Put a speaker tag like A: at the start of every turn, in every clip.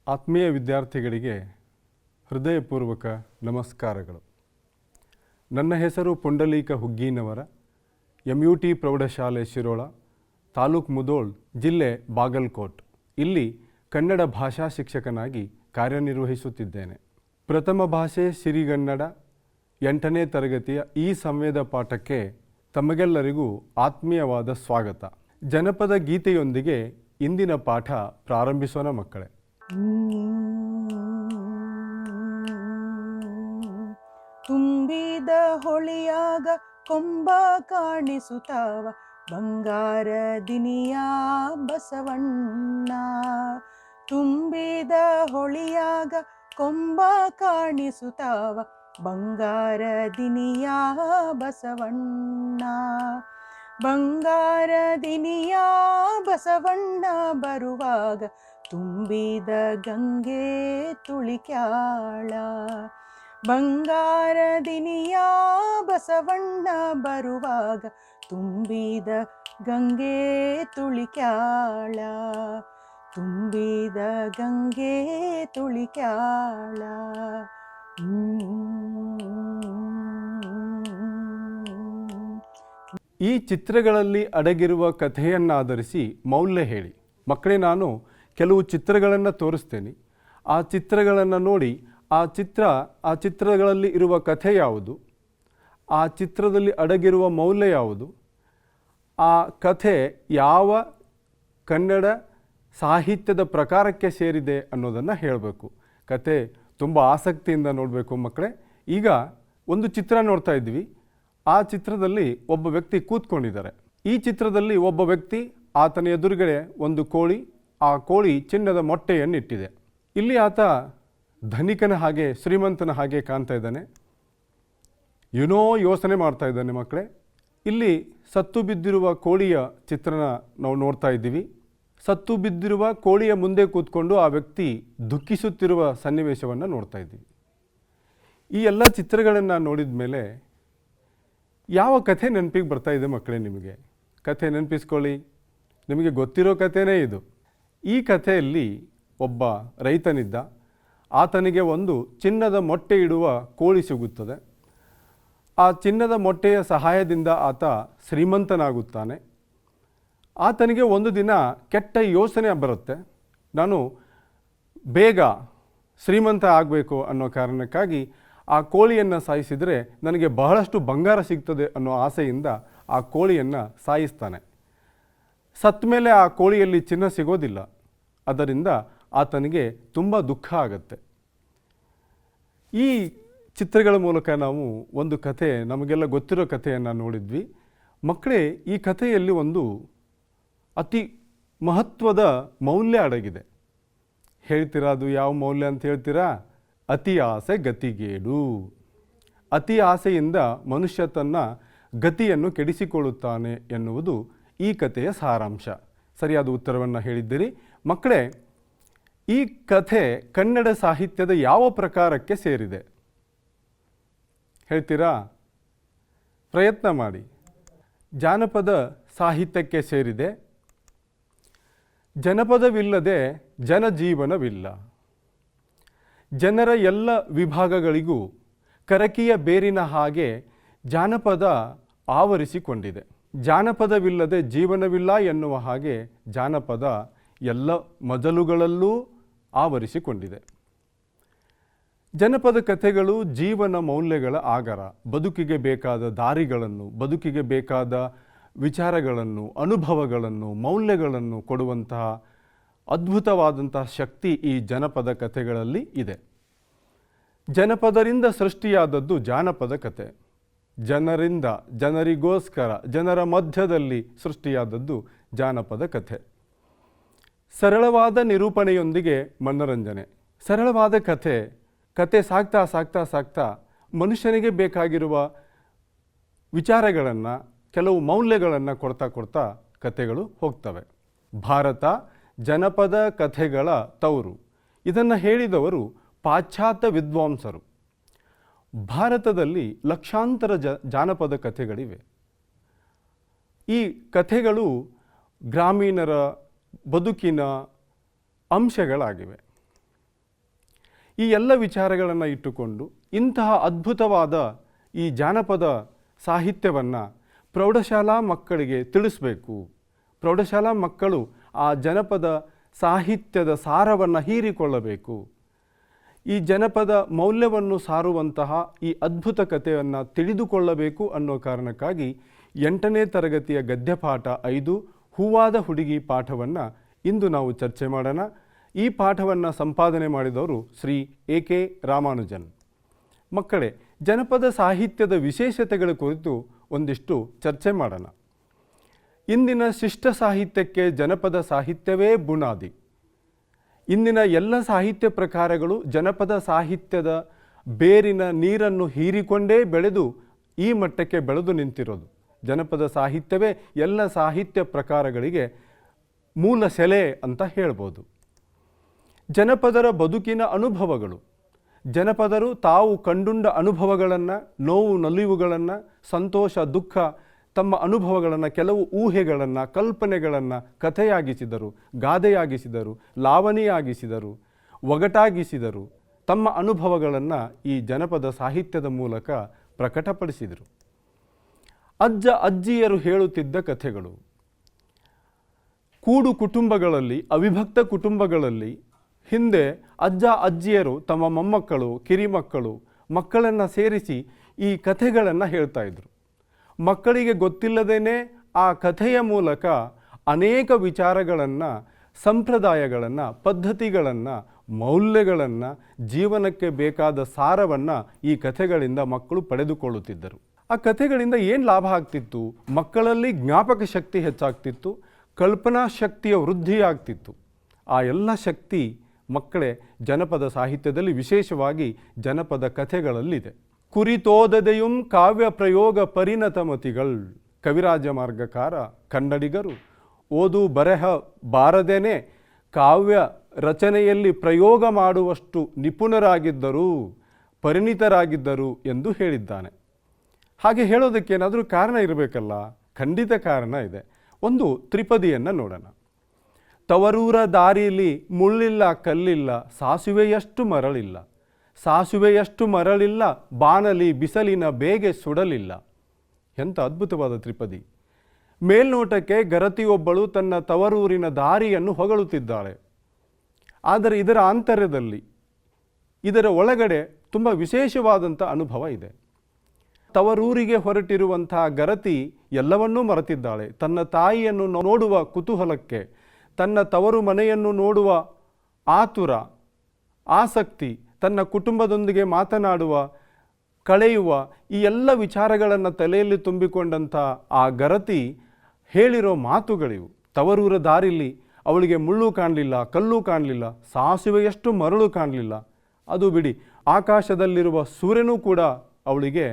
A: ಆತ್ಮೀಯ ವಿದ್ಯಾರ್ಥಿಗಳಿಗೆ ಹೃದಯಪೂರ್ವಕ ನಮಸ್ಕಾರಗಳು. ನನ್ನ ಹೆಸರು ಪುಂಡಲೀಕ ಹುಗ್ಗೀನವರ. MUT ಪ್ರೌಢಶಾಲೆ ಶಿರೋಳ, ತಾಲೂಕು ಮುಧೋಳ್, ಜಿಲ್ಲೆ ಬಾಗಲಕೋಟ್. ಇಲ್ಲಿ ಕನ್ನಡ ಭಾಷಾ ಶಿಕ್ಷಕನಾಗಿ ಕಾರ್ಯನಿರ್ವಹಿಸುತ್ತಿದ್ದೇನೆ. ಪ್ರಥಮ ಭಾಷೆ ಸಿರಿಗನ್ನಡ 8ನೇ ತರಗತಿಯ ಈ ಸಂವೇದ ಪಾಠಕ್ಕೆ ತಮಗೆಲ್ಲರಿಗೂ ಆತ್ಮೀಯವಾದ ಸ್ವಾಗತ. ಜನಪದ ಗೀತೆಯೊಂದಿಗೆ ಇಂದಿನ ಪಾಠ ಪ್ರಾರಂಭಿಸೋಣ ಮಕ್ಕಳೇ.
B: ತುಂಬಿದ ಹೊಳೆಯಾಗ ಕೊಂಬ ಕಾಣಿಸುತ್ತಾವ, ಬಂಗಾರ ದಿನಿಯ ಬಸವಣ್ಣ. ತುಂಬಿದ ಹೊಳೆಯಾಗ ಕೊಂಬ ಕಾಣಿಸುತ್ತಾವ, ಬಂಗಾರ ದಿನಿಯ ಬಸವಣ್ಣ. ಬಂಗಾರ ದಿನಿಯ ಬಸವಣ್ಣ ಬರುವಾಗ ತುಂಬಿದ ಗಂಗೆ ತುಳಿಕ್ಯಾಳ. ಬಂಗಾರ ದಿನಿಯ ಬಸವಣ್ಣ ಬರುವಾಗ ತುಂಬಿದ ಗಂಗೆ ತುಳಿಕ್ಯಾಳ. ತುಂಬಿದ ಗಂಗೆ ತುಳಿಕ್ಯಾಳ.
A: ಈ ಚಿತ್ರಗಳಲ್ಲಿ ಅಡಗಿರುವ ಕಥೆಯನ್ನಾಧರಿಸಿ ಮೌಲ್ಯ ಹೇಳಿ. ಮಕ್ಕಳೇ, ನಾನು ಕೆಲವು ಚಿತ್ರಗಳನ್ನು ತೋರಿಸ್ತೇನೆ. ಆ ಚಿತ್ರಗಳನ್ನು ನೋಡಿ ಆ ಚಿತ್ರಗಳಲ್ಲಿ ಇರುವ ಕಥೆ ಯಾವುದು, ಆ ಚಿತ್ರದಲ್ಲಿ ಅಡಗಿರುವ ಮೌಲ್ಯ ಯಾವುದು, ಆ ಕಥೆ ಯಾವ ಕನ್ನಡ ಸಾಹಿತ್ಯದ ಪ್ರಕಾರಕ್ಕೆ ಸೇರಿದೆ ಅನ್ನೋದನ್ನು ಹೇಳಬೇಕು. ಕಥೆ ತುಂಬ ಆಸಕ್ತಿಯಿಂದ ನೋಡಬೇಕು ಮಕ್ಕಳೇ. ಈಗ ಒಂದು ಚಿತ್ರ ನೋಡ್ತಾ ಇದ್ವಿ. ಆ ಚಿತ್ರದಲ್ಲಿ ಒಬ್ಬ ವ್ಯಕ್ತಿ ಕೂತ್ಕೊಂಡಿದ್ದಾರೆ. ಈ ಚಿತ್ರದಲ್ಲಿ ಒಬ್ಬ ವ್ಯಕ್ತಿ, ಆತನ ಎದುರುಗಡೆ ಒಂದು ಕೋಳಿ, ಆ ಕೋಳಿ ಚಿನ್ನದ ಮೊಟ್ಟೆಯನ್ನಿಟ್ಟಿದೆ. ಇಲ್ಲಿ ಆತ ಧನಿಕನ ಹಾಗೆ, ಶ್ರೀಮಂತನ ಹಾಗೆ ಕಾಣ್ತಾ ಇದ್ದಾನೆ. ಏನೋ ಯೋಚನೆ ಮಾಡ್ತಾ ಇದ್ದಾನೆ ಮಕ್ಕಳೇ. ಇಲ್ಲಿ ಸತ್ತು ಬಿದ್ದಿರುವ ಕೋಳಿಯ ಚಿತ್ರನ ನಾವು ನೋಡ್ತಾ ಇದ್ದೀವಿ. ಸತ್ತು ಬಿದ್ದಿರುವ ಕೋಳಿಯ ಮುಂದೆ ಕೂತ್ಕೊಂಡು ಆ ವ್ಯಕ್ತಿ ದುಃಖಿಸುತ್ತಿರುವ ಸನ್ನಿವೇಶವನ್ನು ನೋಡ್ತಾ ಇದ್ದೀವಿ. ಈ ಎಲ್ಲ ಚಿತ್ರಗಳನ್ನು ನೋಡಿದ ಮೇಲೆ ಯಾವ ಕಥೆ ನೆನಪಿಗೆ ಬರ್ತಾ ಇದೆ ಮಕ್ಕಳೇ ನಿಮಗೆ? ಕಥೆ ನೆನಪಿಸ್ಕೊಳ್ಳಿ. ನಿಮಗೆ ಗೊತ್ತಿರೋ ಕಥೆನೇ ಇದು. ಈ ಕಥೆಯಲ್ಲಿ ಒಬ್ಬ ರೈತನಿದ್ದ. ಆತನಿಗೆ ಒಂದು ಚಿನ್ನದ ಮೊಟ್ಟೆ ಇಡುವ ಕೋಳಿ ಸಿಗುತ್ತದೆ. ಆ ಚಿನ್ನದ ಮೊಟ್ಟೆಯ ಸಹಾಯದಿಂದ ಆತ ಶ್ರೀಮಂತನಾಗುತ್ತಾನೆ. ಆತನಿಗೆ ಒಂದು ದಿನ ಕೆಟ್ಟ ಯೋಚನೆ ಬರುತ್ತೆ. ನಾನು ಬೇಗ ಶ್ರೀಮಂತ ಆಗಬೇಕು ಅನ್ನೋ ಕಾರಣಕ್ಕಾಗಿ ಆ ಕೋಳಿಯನ್ನು ಸಾಯಿಸಿದರೆ ನನಗೆ ಬಹಳಷ್ಟು ಬಂಗಾರ ಸಿಗ್ತದೆ ಅನ್ನೋ ಆಸೆಯಿಂದ ಆ ಕೋಳಿಯನ್ನು ಸಾಯಿಸ್ತಾನೆ. ಸತ್ತ ಮೇಲೆ ಆ ಕೋಳಿಯಲ್ಲಿ ಚಿನ್ನ ಸಿಗೋದಿಲ್ಲ. ಅದರಿಂದ ಆತನಿಗೆ ತುಂಬ ದುಃಖ ಆಗುತ್ತೆ. ಈ ಚಿತ್ರಗಳ ಮೂಲಕ ನಾವು ಒಂದು ಕಥೆ, ನಮಗೆಲ್ಲ ಗೊತ್ತಿರೋ ಕಥೆಯನ್ನು ನೋಡಿದ್ವಿ ಮಕ್ಕಳೇ. ಈ ಕಥೆಯಲ್ಲಿ ಒಂದು ಅತಿ ಮಹತ್ವದ ಮೌಲ್ಯ ಅಡಗಿದೆ. ಹೇಳ್ತೀರಾ ಅದು ಯಾವ ಮೌಲ್ಯ ಅಂತ ಹೇಳ್ತೀರಾ? ಅತಿ ಆಸೆ ಗತಿಗೇಡು. ಅತಿ ಆಸೆಯಿಂದ ಮನುಷ್ಯ ತನ್ನ ಗತಿಯನ್ನು ಕೆಡಿಸಿಕೊಳ್ಳುತ್ತಾನೆ ಎನ್ನುವುದು ಈ ಕಥೆಯ ಸಾರಾಂಶ. ಸರಿಯಾದ ಉತ್ತರವನ್ನು ಹೇಳಿದ್ದೀರಿ ಮಕ್ಕಳೇ. ಈ ಕಥೆ ಕನ್ನಡ ಸಾಹಿತ್ಯದ ಯಾವ ಪ್ರಕಾರಕ್ಕೆ ಸೇರಿದೆ ಹೇಳ್ತೀರಾ? ಪ್ರಯತ್ನ ಮಾಡಿ. ಜಾನಪದ ಸಾಹಿತ್ಯಕ್ಕೆ ಸೇರಿದೆ. ಜನಪದವಿಲ್ಲದೆ ಜನಜೀವನವಿಲ್ಲ. ಜನರ ಎಲ್ಲ ವಿಭಾಗಗಳಿಗೂ ಕರಕಿಯ ಬೇರಿನ ಹಾಗೆ ಜಾನಪದ ಆವರಿಸಿಕೊಂಡಿದೆ. ಜಾನಪದವಿಲ್ಲದೆ ಜೀವನವಿಲ್ಲ ಎನ್ನುವ ಹಾಗೆ ಜಾನಪದ ಎಲ್ಲ ಮಜಲುಗಳಲ್ಲೂ ಆವರಿಸಿಕೊಂಡಿದೆ. ಜನಪದ ಕಥೆಗಳು ಜೀವನ ಮೌಲ್ಯಗಳ ಆಗರ. ಬದುಕಿಗೆ ಬೇಕಾದ ದಾರಿಗಳನ್ನು, ಬದುಕಿಗೆ ಬೇಕಾದ ವಿಚಾರಗಳನ್ನು, ಅನುಭವಗಳನ್ನು, ಮೌಲ್ಯಗಳನ್ನು ಕೊಡುವಂತಹ ಅದ್ಭುತವಾದಂತಹ ಶಕ್ತಿ ಈ ಜನಪದ ಕಥೆಗಳಲ್ಲಿ ಇದೆ. ಜನಪದರಿಂದ ಸೃಷ್ಟಿಯಾದದ್ದು ಜಾನಪದ ಕಥೆ. ಜನರಿಂದ, ಜನರಿಗೋಸ್ಕರ, ಜನರ ಮಧ್ಯದಲ್ಲಿ ಸೃಷ್ಟಿಯಾದದ್ದು ಜಾನಪದ ಕಥೆ. ಸರಳವಾದ ನಿರೂಪಣೆಯೊಂದಿಗೆ ಮನೋರಂಜನೆ. ಸರಳವಾದ ಕಥೆ ಸಾಗ್ತಾ ಸಾಗ್ತಾ ಸಾಗ್ತಾ ಮನುಷ್ಯನಿಗೆ ಬೇಕಾಗಿರುವ ವಿಚಾರಗಳನ್ನು, ಕೆಲವು ಮೌಲ್ಯಗಳನ್ನು ಕೊಡ್ತಾ ಕಥೆಗಳು ಹೋಗ್ತವೆ. ಭಾರತ ಜನಪದ ಕಥೆಗಳ ತವರು. ಇದನ್ನು ಹೇಳಿದವರು ಪಾಶ್ಚಾತ್ಯ ವಿದ್ವಾಂಸರು. ಭಾರತದಲ್ಲಿ ಲಕ್ಷಾಂತರ ಜಾನಪದ ಕಥೆಗಳಿವೆ. ಈ ಕಥೆಗಳು ಗ್ರಾಮೀಣರ ಬದುಕಿನ ಅಂಶಗಳಾಗಿವೆ. ಈ ಎಲ್ಲ ವಿಚಾರಗಳನ್ನು ಇಟ್ಟುಕೊಂಡು ಇಂತಹ ಅದ್ಭುತವಾದ ಈ ಜಾನಪದ ಸಾಹಿತ್ಯವನ್ನು ಪ್ರೌಢಶಾಲಾ ಮಕ್ಕಳಿಗೆ ತಿಳಿಸಬೇಕು. ಪ್ರೌಢಶಾಲಾ ಮಕ್ಕಳು ಆ ಜನಪದ ಸಾಹಿತ್ಯದ ಸಾರವನ್ನು ಹೀರಿಕೊಳ್ಳಬೇಕು. ಈ ಜನಪದ ಮೌಲ್ಯವನ್ನು ಸಾರುವಂತಹ ಈ ಅದ್ಭುತ ಕಥೆಯನ್ನು ತಿಳಿದುಕೊಳ್ಳಬೇಕು ಅನ್ನೋ ಕಾರಣಕ್ಕಾಗಿ 8ನೇ ತರಗತಿಯ ಗದ್ಯಪಾಠ 5 ಹೂವಾದ ಹುಡುಗಿ ಪಾಠವನ್ನು ಇಂದು ನಾವು ಚರ್ಚೆ ಮಾಡೋಣ. ಈ ಪಾಠವನ್ನು ಸಂಪಾದನೆ ಮಾಡಿದವರು ಶ್ರೀ AK ರಾಮಾನುಜನ್. ಮಕ್ಕಳೇ, ಜನಪದ ಸಾಹಿತ್ಯದ ವಿಶೇಷತೆಗಳ ಕುರಿತು ಒಂದಿಷ್ಟು ಚರ್ಚೆ ಮಾಡೋಣ. ಇಂದಿನ ಶಿಷ್ಟ ಸಾಹಿತ್ಯಕ್ಕೆ ಜನಪದ ಸಾಹಿತ್ಯವೇ ಬುನಾದಿ. ಇಂದಿನ ಎಲ್ಲ ಸಾಹಿತ್ಯ ಪ್ರಕಾರಗಳು ಜನಪದ ಸಾಹಿತ್ಯದ ಬೇರಿನ ನೀರನ್ನು ಹೀರಿಕೊಂಡೇ ಬೆಳೆದು ಈ ಮಟ್ಟಕ್ಕೆ ಬೆಳೆದು ನಿಂತಿರೋದು. ಜನಪದ ಸಾಹಿತ್ಯವೇ ಎಲ್ಲ ಸಾಹಿತ್ಯ ಪ್ರಕಾರಗಳಿಗೆ ಮೂಲ ಸೆಲೆ ಅಂತ ಹೇಳ್ಬೋದು. ಜನಪದರ ಬದುಕಿನ ಅನುಭವಗಳು, ಜನಪದರು ತಾವು ಕಂಡುಂಡ ಅನುಭವಗಳನ್ನು, ನೋವು ನಲಿವುಗಳನ್ನು, ಸಂತೋಷ ದುಃಖ, ತಮ್ಮ ಅನುಭವಗಳನ್ನು, ಕೆಲವು ಊಹೆಗಳನ್ನು, ಕಲ್ಪನೆಗಳನ್ನು ಕಥೆಯಾಗಿಸಿದರು, ಗಾದೆಯಾಗಿಸಿದರು, ಲಾವಣಿಯಾಗಿಸಿದರು, ಒಗಟಾಗಿಸಿದರು. ತಮ್ಮ ಅನುಭವಗಳನ್ನು ಈ ಜನಪದ ಸಾಹಿತ್ಯದ ಮೂಲಕ ಪ್ರಕಟಪಡಿಸಿದರು. ಅಜ್ಜ ಅಜ್ಜಿಯರು ಹೇಳುತ್ತಿದ್ದ ಕಥೆಗಳು, ಕೂಡು ಕುಟುಂಬಗಳಲ್ಲಿ, ಅವಿಭಕ್ತ ಕುಟುಂಬಗಳಲ್ಲಿ ಹಿಂದೆ ಅಜ್ಜ ಅಜ್ಜಿಯರು ತಮ್ಮ ಮೊಮ್ಮಕ್ಕಳು, ಕಿರಿಮಕ್ಕಳು, ಮಕ್ಕಳನ್ನು ಸೇರಿಸಿ ಈ ಕಥೆಗಳನ್ನು ಹೇಳ್ತಾ ಇದ್ರು. ಮಕ್ಕಳಿಗೆ ಗೊತ್ತಿಲ್ಲದೇನೆ ಆ ಕಥೆಯ ಮೂಲಕ ಅನೇಕ ವಿಚಾರಗಳನ್ನು, ಸಂಪ್ರದಾಯಗಳನ್ನು, ಪದ್ಧತಿಗಳನ್ನು, ಮೌಲ್ಯಗಳನ್ನು, ಜೀವನಕ್ಕೆ ಬೇಕಾದ ಸಾರವನ್ನು ಈ ಕಥೆಗಳಿಂದ ಮಕ್ಕಳು ಪಡೆದುಕೊಳ್ಳುತ್ತಿದ್ದರು. ಆ ಕಥೆಗಳಿಂದ ಏನು ಲಾಭ ಆಗ್ತಿತ್ತು? ಮಕ್ಕಳಲ್ಲಿ ಜ್ಞಾಪಕ ಶಕ್ತಿ ಹೆಚ್ಚಾಗ್ತಿತ್ತು, ಕಲ್ಪನಾ ಶಕ್ತಿಯ ವೃದ್ಧಿಯಾಗ್ತಿತ್ತು. ಆ ಎಲ್ಲ ಶಕ್ತಿ ಮಕ್ಕಳೇ ಜನಪದ ಸಾಹಿತ್ಯದಲ್ಲಿ, ವಿಶೇಷವಾಗಿ ಜನಪದ ಕಥೆಗಳಲ್ಲಿದೆ. ಕುರಿತೋದದೆಯುಂ ಕಾವ್ಯ ಪ್ರಯೋಗ ಪರಿಣತಮತಿಗಳು. ಕವಿರಾಜ ಮಾರ್ಗಕಾರ ಕನ್ನಡಿಗರು ಓದು ಬರೆಹ ಬಾರದೇನೆ ಕಾವ್ಯ ರಚನೆಯಲ್ಲಿ ಪ್ರಯೋಗ ಮಾಡುವಷ್ಟು ನಿಪುಣರಾಗಿದ್ದರು, ಪರಿಣಿತರಾಗಿದ್ದರು ಎಂದು ಹೇಳಿದ್ದಾನೆ. ಹಾಗೆ ಹೇಳೋದಕ್ಕೇನಾದರೂ ಕಾರಣ ಇರಬೇಕಲ್ಲ? ಖಂಡಿತ ಕಾರಣ ಇದೆ. ಒಂದು ತ್ರಿಪದಿಯನ್ನು ನೋಡೋಣ. ತವರೂರ ದಾರಿಯಲ್ಲಿ ಮುಳ್ಳಿಲ್ಲ ಕಲ್ಲಿಲ್ಲ, ಸಾಸುವೆಯಷ್ಟು ಮರಳಿಲ್ಲ, ಸಾಸುವೆಯಷ್ಟು ಮರಳಿಲ್ಲ, ಬಾಣಲಿ ಬಿಸಲಿನ ಬೇಗೆ ಸುಡಲಿಲ್ಲ. ಎಂಥ ಅದ್ಭುತವಾದ ತ್ರಿಪದಿ. ಮೇಲ್ನೋಟಕ್ಕೆ ಗರತಿಯೊಬ್ಬಳು ತನ್ನ ತವರೂರಿನ ದಾರಿಯನ್ನು ಹೊಗಳುತ್ತಿದ್ದಾಳೆ. ಆದರೆ ಇದರ ಆಂತರ್ಯದಲ್ಲಿ, ಇದರ ಒಳಗಡೆ ತುಂಬ ವಿಶೇಷವಾದಂಥ ಅನುಭವ ಇದೆ. ತವರೂರಿಗೆ ಹೊರಟಿರುವಂತಹ ಗರತಿ ಎಲ್ಲವನ್ನೂ ಮರೆತಿದ್ದಾಳೆ. ತನ್ನ ತಾಯಿಯನ್ನು ನೋಡುವ ಕುತೂಹಲಕ್ಕೆ, ತನ್ನ ತವರು ಮನೆಯನ್ನು ನೋಡುವ ಆತುರ, ಆಸಕ್ತಿ, ತನ್ನ ಕುಟುಂಬದೊಂದಿಗೆ ಮಾತನಾಡುವ, ಕಳೆಯುವ ಈ ಎಲ್ಲ ವಿಚಾರಗಳನ್ನು ತಲೆಯಲ್ಲಿ ತುಂಬಿಕೊಂಡಂಥ ಆ ಗರತಿ ಹೇಳಿರೋ ಮಾತುಗಳಿವು. ತವರೂರ ದಾರಿಲಿ ಅವಳಿಗೆ ಮುಳ್ಳು ಕಾಣಲಿಲ್ಲ, ಕಲ್ಲು ಕಾಣಲಿಲ್ಲ, ಸಾಸುವೆಯಷ್ಟು ಮರಳು ಕಾಣಲಿಲ್ಲ. ಅದು ಬಿಡಿ, ಆಕಾಶದಲ್ಲಿರುವ ಸೂರ್ಯನೂ ಕೂಡ ಅವಳಿಗೆ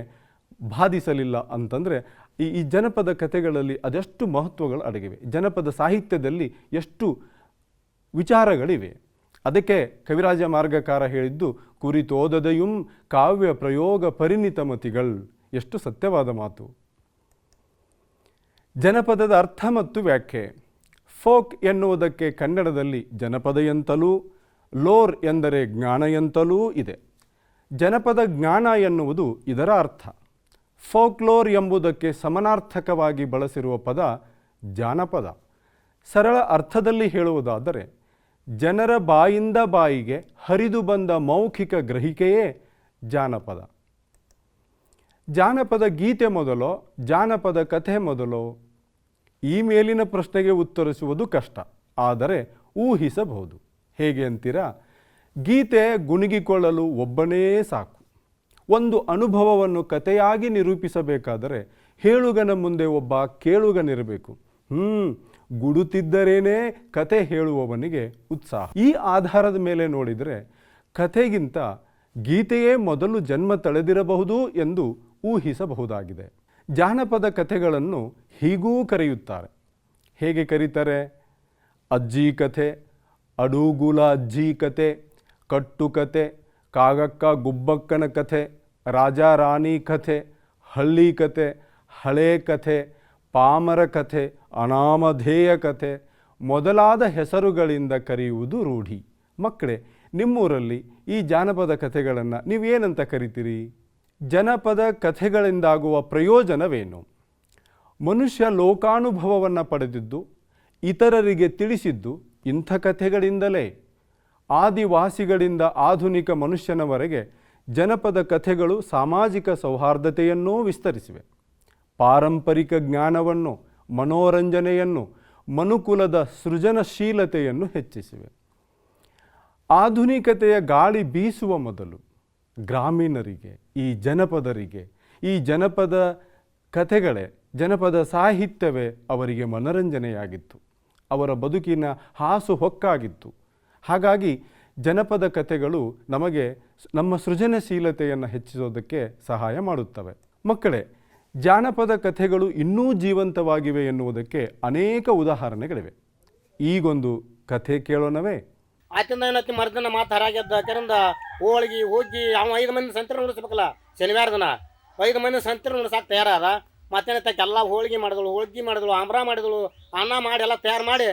A: ಬಾಧಿಸಲಿಲ್ಲ. ಅಂತಂದರೆ ಈ ಜನಪದ ಕಥೆಗಳಲ್ಲಿ ಅದೆಷ್ಟು ಮಹತ್ವಗಳು ಅಡಗಿವೆ, ಜನಪದ ಸಾಹಿತ್ಯದಲ್ಲಿ ಎಷ್ಟು ವಿಚಾರಗಳಿವೆ. ಅದಕ್ಕೆ ಕವಿರಾಜ ಮಾರ್ಗಕಾರ ಹೇಳಿದ್ದು ಕುರಿತೋದದೆಯುಂ ಕಾವ್ಯ ಪ್ರಯೋಗ ಪರಿಣಿತಮತಿಗಳು. ಎಷ್ಟು ಸತ್ಯವಾದ ಮಾತು. ಜನಪದದ ಅರ್ಥ ಮತ್ತು ವ್ಯಾಖ್ಯೆ. ಫೋಕ್ ಎನ್ನುವುದಕ್ಕೆ ಕನ್ನಡದಲ್ಲಿ ಜನಪದ ಎಂತಲೂ, ಲೋರ್ ಎಂದರೆ ಜ್ಞಾನ ಎಂತಲೂ ಇದೆ. ಜನಪದ ಜ್ಞಾನ ಎನ್ನುವುದು ಇದರ ಅರ್ಥ. ಫೋಕ್ಲೋರ್ ಎಂಬುದಕ್ಕೆ ಸಮಾನಾರ್ಥಕವಾಗಿ ಬಳಸಿರುವ ಪದ ಜಾನಪದ. ಸರಳ ಅರ್ಥದಲ್ಲಿ ಹೇಳುವುದಾದರೆ ಜನರ ಬಾಯಿಂದ ಬಾಯಿಗೆ ಹರಿದು ಬಂದ ಮೌಖಿಕ ಗ್ರಹಿಕೆಯೇ ಜಾನಪದ. ಜಾನಪದ ಗೀತೆ ಮೊದಲೋ ಜಾನಪದ ಕಥೆ ಮೊದಲೋ? ಈ ಮೇಲಿನ ಪ್ರಶ್ನೆಗೆ ಉತ್ತರಿಸುವುದು ಕಷ್ಟ, ಆದರೆ ಊಹಿಸಬಹುದು. ಹೇಗೆ ಅಂತೀರಾ? ಗೀತೆ ಗುಣಗಿಕೊಳ್ಳಲು ಒಬ್ಬನೇ ಸಾಕು. ಒಂದು ಅನುಭವವನ್ನು ಕಥೆಯಾಗಿ ನಿರೂಪಿಸಬೇಕಾದರೆ ಹೇಳುಗನ ಮುಂದೆ ಒಬ್ಬ ಕೇಳುಗನಿರಬೇಕು. ಗುಡುತ್ತಿದ್ದರೇನೇ ಕತೆ ಹೇಳುವವನಿಗೆ ಉತ್ಸಾಹ. ಈ ಆಧಾರದ ಮೇಲೆ ನೋಡಿದರೆ ಕಥೆಗಿಂತ ಗೀತೆಯೇ ಮೊದಲು ಜನ್ಮ ತಳೆದಿರಬಹುದು ಎಂದು ಊಹಿಸಬಹುದಾಗಿದೆ. ಜಾನಪದ ಕಥೆಗಳನ್ನು ಹೀಗೂ ಕರೆಯುತ್ತಾರೆ. ಹೇಗೆ ಕರೀತಾರೆ? ಅಜ್ಜಿ ಕಥೆ, ಅಡುಗುಲ ಅಜ್ಜಿ ಕತೆ, ಕಟ್ಟುಕತೆ, ಕಾಗಕ್ಕ ಗುಬ್ಬಕ್ಕನ ಕಥೆ, ರಾಜ ರಾಣಿ ಕಥೆ, ಹಳ್ಳಿ ಕಥೆ, ಹಳೆ ಕಥೆ, ಪಾಮರ ಕಥೆ, ಅನಾಮಧೇಯ ಕಥೆ ಮೊದಲಾದ ಹೆಸರುಗಳಿಂದ ಕರೆಯುವುದು ರೂಢಿ. ಮಕ್ಕಳೇ, ನಿಮ್ಮೂರಲ್ಲಿ ಈ ಜಾನಪದ ಕಥೆಗಳನ್ನು ನೀವೇನಂತ ಕರಿತೀರಿ? ಜನಪದ ಕಥೆಗಳಿಂದಾಗುವ ಪ್ರಯೋಜನವೇನು? ಮನುಷ್ಯ ಲೋಕಾನುಭವವನ್ನು ಪಡೆದಿದ್ದು ಇತರರಿಗೆ ತಿಳಿಸಿದ್ದು ಇಂಥ ಕಥೆಗಳಿಂದಲೇ. ಆದಿವಾಸಿಗಳಿಂದ ಆಧುನಿಕ ಮನುಷ್ಯನವರೆಗೆ ಜನಪದ ಕಥೆಗಳು ಸಾಮಾಜಿಕ ಸೌಹಾರ್ದತೆಯನ್ನೂ ವಿಸ್ತರಿಸಿವೆ. ಪಾರಂಪರಿಕ ಜ್ಞಾನವನ್ನು, ಮನೋರಂಜನೆಯನ್ನು, ಮನುಕುಲದ ಸೃಜನಶೀಲತೆಯನ್ನು ಹೆಚ್ಚಿಸಿವೆ. ಆಧುನಿಕತೆಯ ಗಾಳಿ ಬೀಸುವ ಮೊದಲು ಗ್ರಾಮೀಣರಿಗೆ, ಈ ಜನಪದರಿಗೆ, ಈ ಜನಪದ ಕಥೆಗಳೇ, ಜನಪದ ಸಾಹಿತ್ಯವೇ ಅವರಿಗೆ ಮನರಂಜನೆಯಾಗಿತ್ತು, ಅವರ ಬದುಕಿನ ಹಾಸುಹೊಕ್ಕಾಗಿತ್ತು. ಹಾಗಾಗಿ ಜನಪದ ಕಥೆಗಳು ನಮಗೆ ನಮ್ಮ ಸೃಜನಶೀಲತೆಯನ್ನು ಹೆಚ್ಚಿಸೋದಕ್ಕೆ ಸಹಾಯ ಮಾಡುತ್ತವೆ. ಮಕ್ಕಳೇ, ಜಾನಪದ ಕಥೆಗಳು ಇನ್ನೂ ಜೀವಂತವಾಗಿವೆ ಎನ್ನುವುದಕ್ಕೆ ಅನೇಕ ಉದಾಹರಣೆಗಳಿವೆ. ಈಗೊಂದು ಕಥೆ ಕೇಳೋಣವೇ?
C: ಆತಿಂದ ಏನತ್ತಿ ಮರ್ದಿನ ಮಾತು ಹರಾಗ್ಯದ ಕೆರಂದ ಹೋಳಿಗೆ ಹೋಗಿ ಅವ 5 ಮಂದಿ ಸಂತರ ನುಡಿಸ್ಬೇಕಲ್ಲ. ಶನಿವಾರ ದಿನ 5 ಮಂದಿ ಸಂತರ ನುಡಿಸಾಕ ತಯಾರಾದ. ಮತ್ತೇನತ್ತಕ್ಕೆ ಎಲ್ಲ ಹೋಳಿಗೆ ಮಾಡಿದಳು, ಆಮ್ರ ಮಾಡಿದಳು, ಅನ್ನ ಮಾಡಿ ಎಲ್ಲ ತಯಾರು ಮಾಡಿ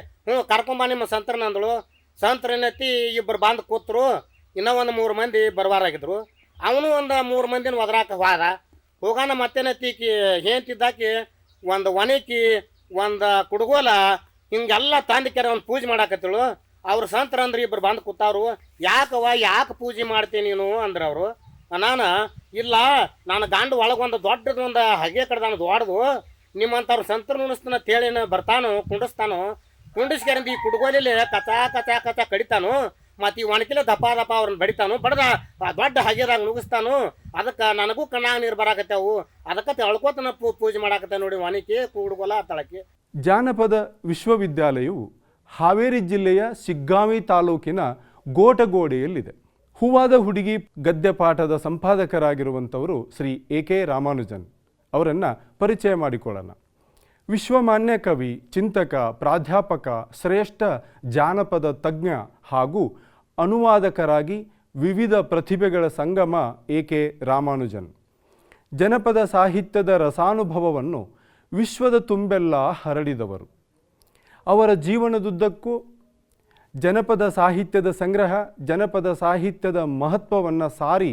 C: ಕರ್ಕೊಂಬ ನಿಮ್ಮ ಸಂತರನ ಅಂದಳು. ಸಂತರ ಏನತ್ತಿ ಇಬ್ಬರು ಬಂದು ಕೂತರು. ಇನ್ನೂ ಒಂದು 3 ಮಂದಿ ಬರವಾರಾಗಿದ್ರು. ಅವನು ಒಂದು 3 ಮಂದಿನ ಒದರಾಕ ಹೋದ. ಹೋಗೋಣ ಮತ್ತೇನತ್ತಿ ಹೇಳ್ತಿದ್ದಾಕಿ ಒಂದು ಒಣಕಿ ಒಂದು ಕುಡುಗೋಲ ಹಿಂಗೆಲ್ಲ ತಂದಿಕ್ಯಾರ ಒಂದು ಪೂಜೆ ಮಾಡಾಕತ್ತಳು. ಅವ್ರ ಸಂತರ ಅಂದ್ರೆ ಇಬ್ಬರು ಬಂದು ಕೂತಾವ್ರು. ಯಾಕೆ ಪೂಜೆ ಮಾಡ್ತೀನಿ ನೀನು ಅಂದ್ರೆ ಅವರು. ಇಲ್ಲ ನಾನು ಗಂಡು ಒಳಗೊಂದು ದೊಡ್ಡದೊಂದು ಹಗೆ ಕಡ್ದಾನ ದೊಡ್ಡದು, ನಿಮ್ಮಂಥವ್ರು ಸಂತರ ನುಡಿಸ್ತಾನ ತೇಳಿನ ಬರ್ತಾನು ಕುಂಡಿಸ್ತಾನು. ಕುಂಡಿಸ್ಕ್ಯಾರಂದು ಈ ಕುಡುಗೋಲಿ ಕಚಾ ಕಡಿತಾನು. ಮತ್ತು ಈ ಒಣಕಿಲೆ ದಪ್ಪ ಅವ್ರನ್ನ ಬಡಿತಾನು. ಬಡ್ದ ದೊಡ್ಡ ಹಗೆದಾಗ ನುಗ್ಗಿಸ್ತಾನು. ಅದಕ್ಕೆ ನನಗೂ ಕಣ್ಣಾಗ ನೀರು ಬರಾಕತ್ತವು. ಅದಕ್ಕೆ ಅಳ್ಕೋತನ ಪೂಜೆ ಮಾಡಾಕತ್ತ ನೋಡಿ ಒಣಕಿ ಕುಡುಗೋಲ ತಳಕಿ.
A: ಜಾನಪದ ವಿಶ್ವವಿದ್ಯಾಲಯವು ಹಾವೇರಿ ಜಿಲ್ಲೆಯ ಶಿಗ್ಗಾಂವಿ ತಾಲೂಕಿನ ಗೋಟಗೋಡೆಯಲ್ಲಿದೆ. ಹೂವಾದ ಹುಡುಗಿ ಗದ್ಯ ಪಾಠದ ಸಂಪಾದಕರಾಗಿರುವಂಥವರು ಶ್ರೀ ಎ.ಕೆ. ರಾಮಾನುಜನ್ ಅವರನ್ನು ಪರಿಚಯ ಮಾಡಿಕೊಳ್ಳೋಣ. ವಿಶ್ವಮಾನ್ಯ ಕವಿ, ಚಿಂತಕ, ಪ್ರಾಧ್ಯಾಪಕ, ಶ್ರೇಷ್ಠ ಜಾನಪದ ತಜ್ಞ ಹಾಗೂ ಅನುವಾದಕರಾಗಿ ವಿವಿಧ ಪ್ರತಿಭೆಗಳ ಸಂಗಮ ಎ.ಕೆ. ರಾಮಾನುಜನ್. ಜನಪದ ಸಾಹಿತ್ಯದ ರಸಾನುಭವವನ್ನು ವಿಶ್ವದ ತುಂಬೆಲ್ಲ ಹರಡಿದವರು. ಅವರ ಜೀವನದುದ್ದಕ್ಕೂ ಜನಪದ ಸಾಹಿತ್ಯದ ಸಂಗ್ರಹ, ಜನಪದ ಸಾಹಿತ್ಯದ ಮಹತ್ವವನ್ನು ಸಾರಿ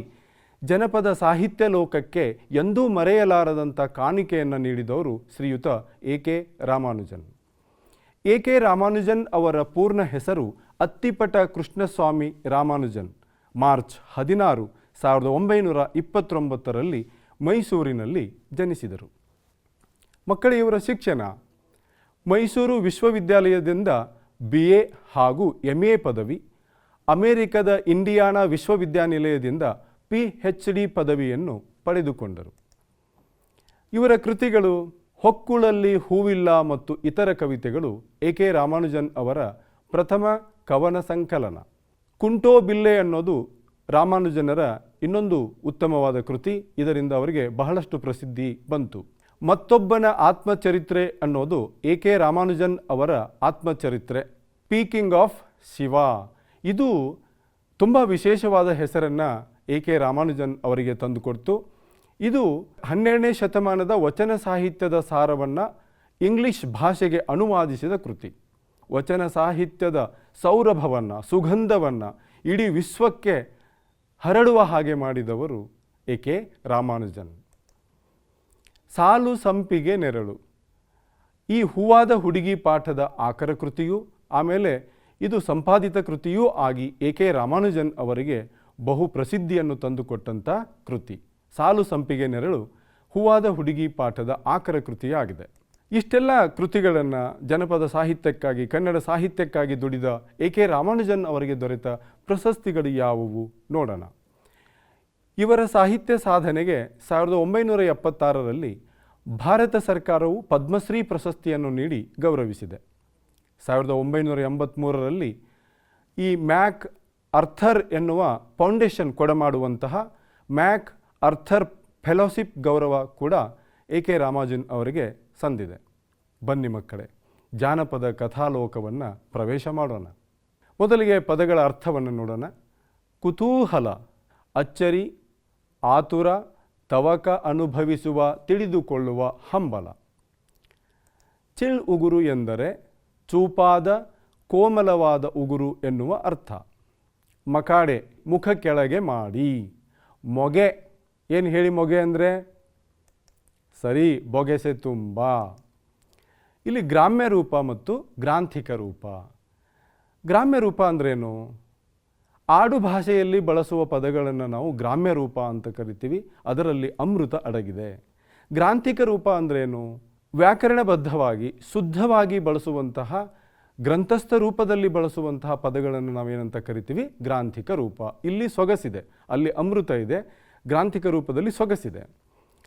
A: ಜನಪದ ಸಾಹಿತ್ಯ ಲೋಕಕ್ಕೆ ಎಂದೂ ಮರೆಯಲಾರದಂಥ ಕಾಣಿಕೆಯನ್ನು ನೀಡಿದವರು ಶ್ರೀಯುತ ಎ.ಕೆ. ರಾಮಾನುಜನ್. ಎ.ಕೆ. ರಾಮಾನುಜನ್ ಅವರ ಪೂರ್ಣ ಹೆಸರು ಅತ್ತಿಪಟ ಕೃಷ್ಣಸ್ವಾಮಿ ರಾಮಾನುಜನ್. ಮಾರ್ಚ್ 16, 1929ರಲ್ಲಿ ಮೈಸೂರಿನಲ್ಲಿ ಜನಿಸಿದರು. ಮಕ್ಕಳೇ, ಇವರ ಶಿಕ್ಷಣ ಮೈಸೂರು ವಿಶ್ವವಿದ್ಯಾಲಯದಿಂದ BA ಹಾಗೂ MA ಪದವಿ, ಅಮೆರಿಕದ ಇಂಡಿಯಾನಾ ವಿಶ್ವವಿದ್ಯಾನಿಲಯದಿಂದ PhD ಪದವಿಯನ್ನು ಪಡೆದುಕೊಂಡರು. ಇವರ ಕೃತಿಗಳು ಹೊಕ್ಕುಳಲ್ಲಿ ಹೂವಿಲ್ಲ ಮತ್ತು ಇತರ ಕವಿತೆಗಳು ಎ.ಕೆ. ರಾಮಾನುಜನ್ ಅವರ ಪ್ರಥಮ ಕವನ ಸಂಕಲನ. ಕುಂಟೋ ಬಿಲ್ಲೆ ಅನ್ನೋದು ರಾಮಾನುಜನರ ಇನ್ನೊಂದು ಉತ್ತಮವಾದ ಕೃತಿ. ಇದರಿಂದ ಅವರಿಗೆ ಬಹಳಷ್ಟು ಪ್ರಸಿದ್ಧಿ ಬಂತು. ಮತ್ತೊಬ್ಬನ ಆತ್ಮಚರಿತ್ರೆ ಅನ್ನೋದು ಎ.ಕೆ. ರಾಮಾನುಜನ್ ಅವರ ಆತ್ಮಚರಿತ್ರೆ. ಸ್ಪೀಕಿಂಗ್ ಆಫ್ ಶಿವ, ಇದು ತುಂಬ ವಿಶೇಷವಾದ ಹೆಸರನ್ನು ಎ.ಕೆ. ರಾಮಾನುಜನ್ ಅವರಿಗೆ ತಂದುಕೊಡ್ತು. ಇದು 12ನೇ ಶತಮಾನದ ವಚನ ಸಾಹಿತ್ಯದ ಸಾರವನ್ನು ಇಂಗ್ಲಿಷ್ ಭಾಷೆಗೆ ಅನುವಾದಿಸಿದ ಕೃತಿ. ವಚನ ಸಾಹಿತ್ಯದ ಸೌರಭವನ್ನು, ಸುಗಂಧವನ್ನು ಇಡೀ ವಿಶ್ವಕ್ಕೆ ಹರಡುವ ಹಾಗೆ ಮಾಡಿದವರು ಎ.ಕೆ. ರಾಮಾನುಜನ್. ಸಾಲು ಸಂಪಿಗೆ ನೆರಳು, ಈ ಹೂವಾದ ಹುಡುಗಿ ಪಾಠದ ಆಕರ ಕೃತಿಯೂ ಆಮೇಲೆ ಇದು ಸಂಪಾದಿತ ಕೃತಿಯೂ ಆಗಿ ಎ.ಕೆ. ರಾಮಾನುಜನ್ ಅವರಿಗೆ ಬಹು ಪ್ರಸಿದ್ಧಿಯನ್ನು ತಂದುಕೊಟ್ಟಂಥ ಕೃತಿ. ಸಾಲು ಸಂಪಿಗೆ ನೆರಳು ಹೂವಾದ ಹುಡುಗಿ ಪಾಠದ ಆಕರ ಕೃತಿಯಾಗಿದೆ. ಇಷ್ಟೆಲ್ಲ ಕೃತಿಗಳನ್ನು ಜನಪದ ಸಾಹಿತ್ಯಕ್ಕಾಗಿ, ಕನ್ನಡ ಸಾಹಿತ್ಯಕ್ಕಾಗಿ ದುಡಿದ ಎ.ಕೆ. ರಾಮಾನುಜನ್ ಅವರಿಗೆ ದೊರೆತ ಪ್ರಶಸ್ತಿಗಳು ಯಾವುವು ನೋಡೋಣ. ಇವರ ಸಾಹಿತ್ಯ ಸಾಧನೆಗೆ 1976ರಲ್ಲಿ ಭಾರತ ಸರ್ಕಾರವು ಪದ್ಮಶ್ರೀ ಪ್ರಶಸ್ತಿಯನ್ನು ನೀಡಿ ಗೌರವಿಸಿದೆ. 1983ರಲ್ಲಿ ಈ ಮ್ಯಾಕ್ ಅರ್ಥರ್ ಎನ್ನುವ ಫೌಂಡೇಶನ್ ಕೊಡಮಾಡುವಂತಹ ಮ್ಯಾಕ್ ಅರ್ಥರ್ ಫೆಲೋಶಿಪ್ ಗೌರವ ಕೂಡ ಎ.ಕೆ. ರಾಮಾನುಜನ್ ಅವರಿಗೆ ಸಂದಿದೆ. ಬನ್ನಿ ಮಕ್ಕಳೇ, ಜಾನಪದ ಕಥಾಲೋಕವನ್ನು ಪ್ರವೇಶ ಮಾಡೋಣ. ಮೊದಲಿಗೆ ಪದಗಳ ಅರ್ಥವನ್ನು ನೋಡೋಣ. ಕುತೂಹಲ, ಅಚ್ಚರಿ, ಆತುರ, ತವಕ ಅನುಭವಿಸುವ, ತಿಳಿದುಕೊಳ್ಳುವ ಹಂಬಲ. ಚಿಳ್ ಉಗುರು ಎಂದರೆ ಚೂಪಾದ, ಕೋಮಲವಾದ ಉಗುರು ಎನ್ನುವ ಅರ್ಥ. ಮಕಾಡೆ ಮುಖ ಕೆಳಗೆ ಮಾಡಿ. ಮೊಗೆ ಏನು ಹೇಳಿ ಮೊಗೆ ಅಂದರೆ ಸರಿ, ಬೊಗೆಸೆ ತುಂಬ. ಇಲ್ಲಿ ಗ್ರಾಮ್ಯ ರೂಪ ಮತ್ತು ಗ್ರಾಂಥಿಕ ರೂಪ. ಗ್ರಾಮ್ಯ ರೂಪ ಅಂದ್ರೇನು? ಆಡು ಭಾಷೆಯಲ್ಲಿ ಬಳಸುವ ಪದಗಳನ್ನು ನಾವು ಗ್ರಾಮ್ಯ ರೂಪ ಅಂತ ಕರಿತೀವಿ, ಅದರಲ್ಲಿ ಅಮೃತ ಅಡಗಿದೆ. ಗ್ರಾಂಥಿಕ ರೂಪ ಅಂದ್ರೇನು? ವ್ಯಾಕರಣಬದ್ಧವಾಗಿ ಶುದ್ಧವಾಗಿ ಬಳಸುವಂತಹ ಗ್ರಂಥಸ್ಥ ರೂಪದಲ್ಲಿ ಬಳಸುವಂತಹ ಪದಗಳನ್ನು ನಾವೇನಂತ ಕರಿತೀವಿ? ಗ್ರಾಂಥಿಕ ರೂಪ. ಇಲ್ಲಿ ಸೊಗಸಿದೆ, ಅಲ್ಲಿ ಅಮೃತ ಇದೆ. ಗ್ರಾಂಥಿಕ ರೂಪದಲ್ಲಿ ಸೊಗಸಿದೆ.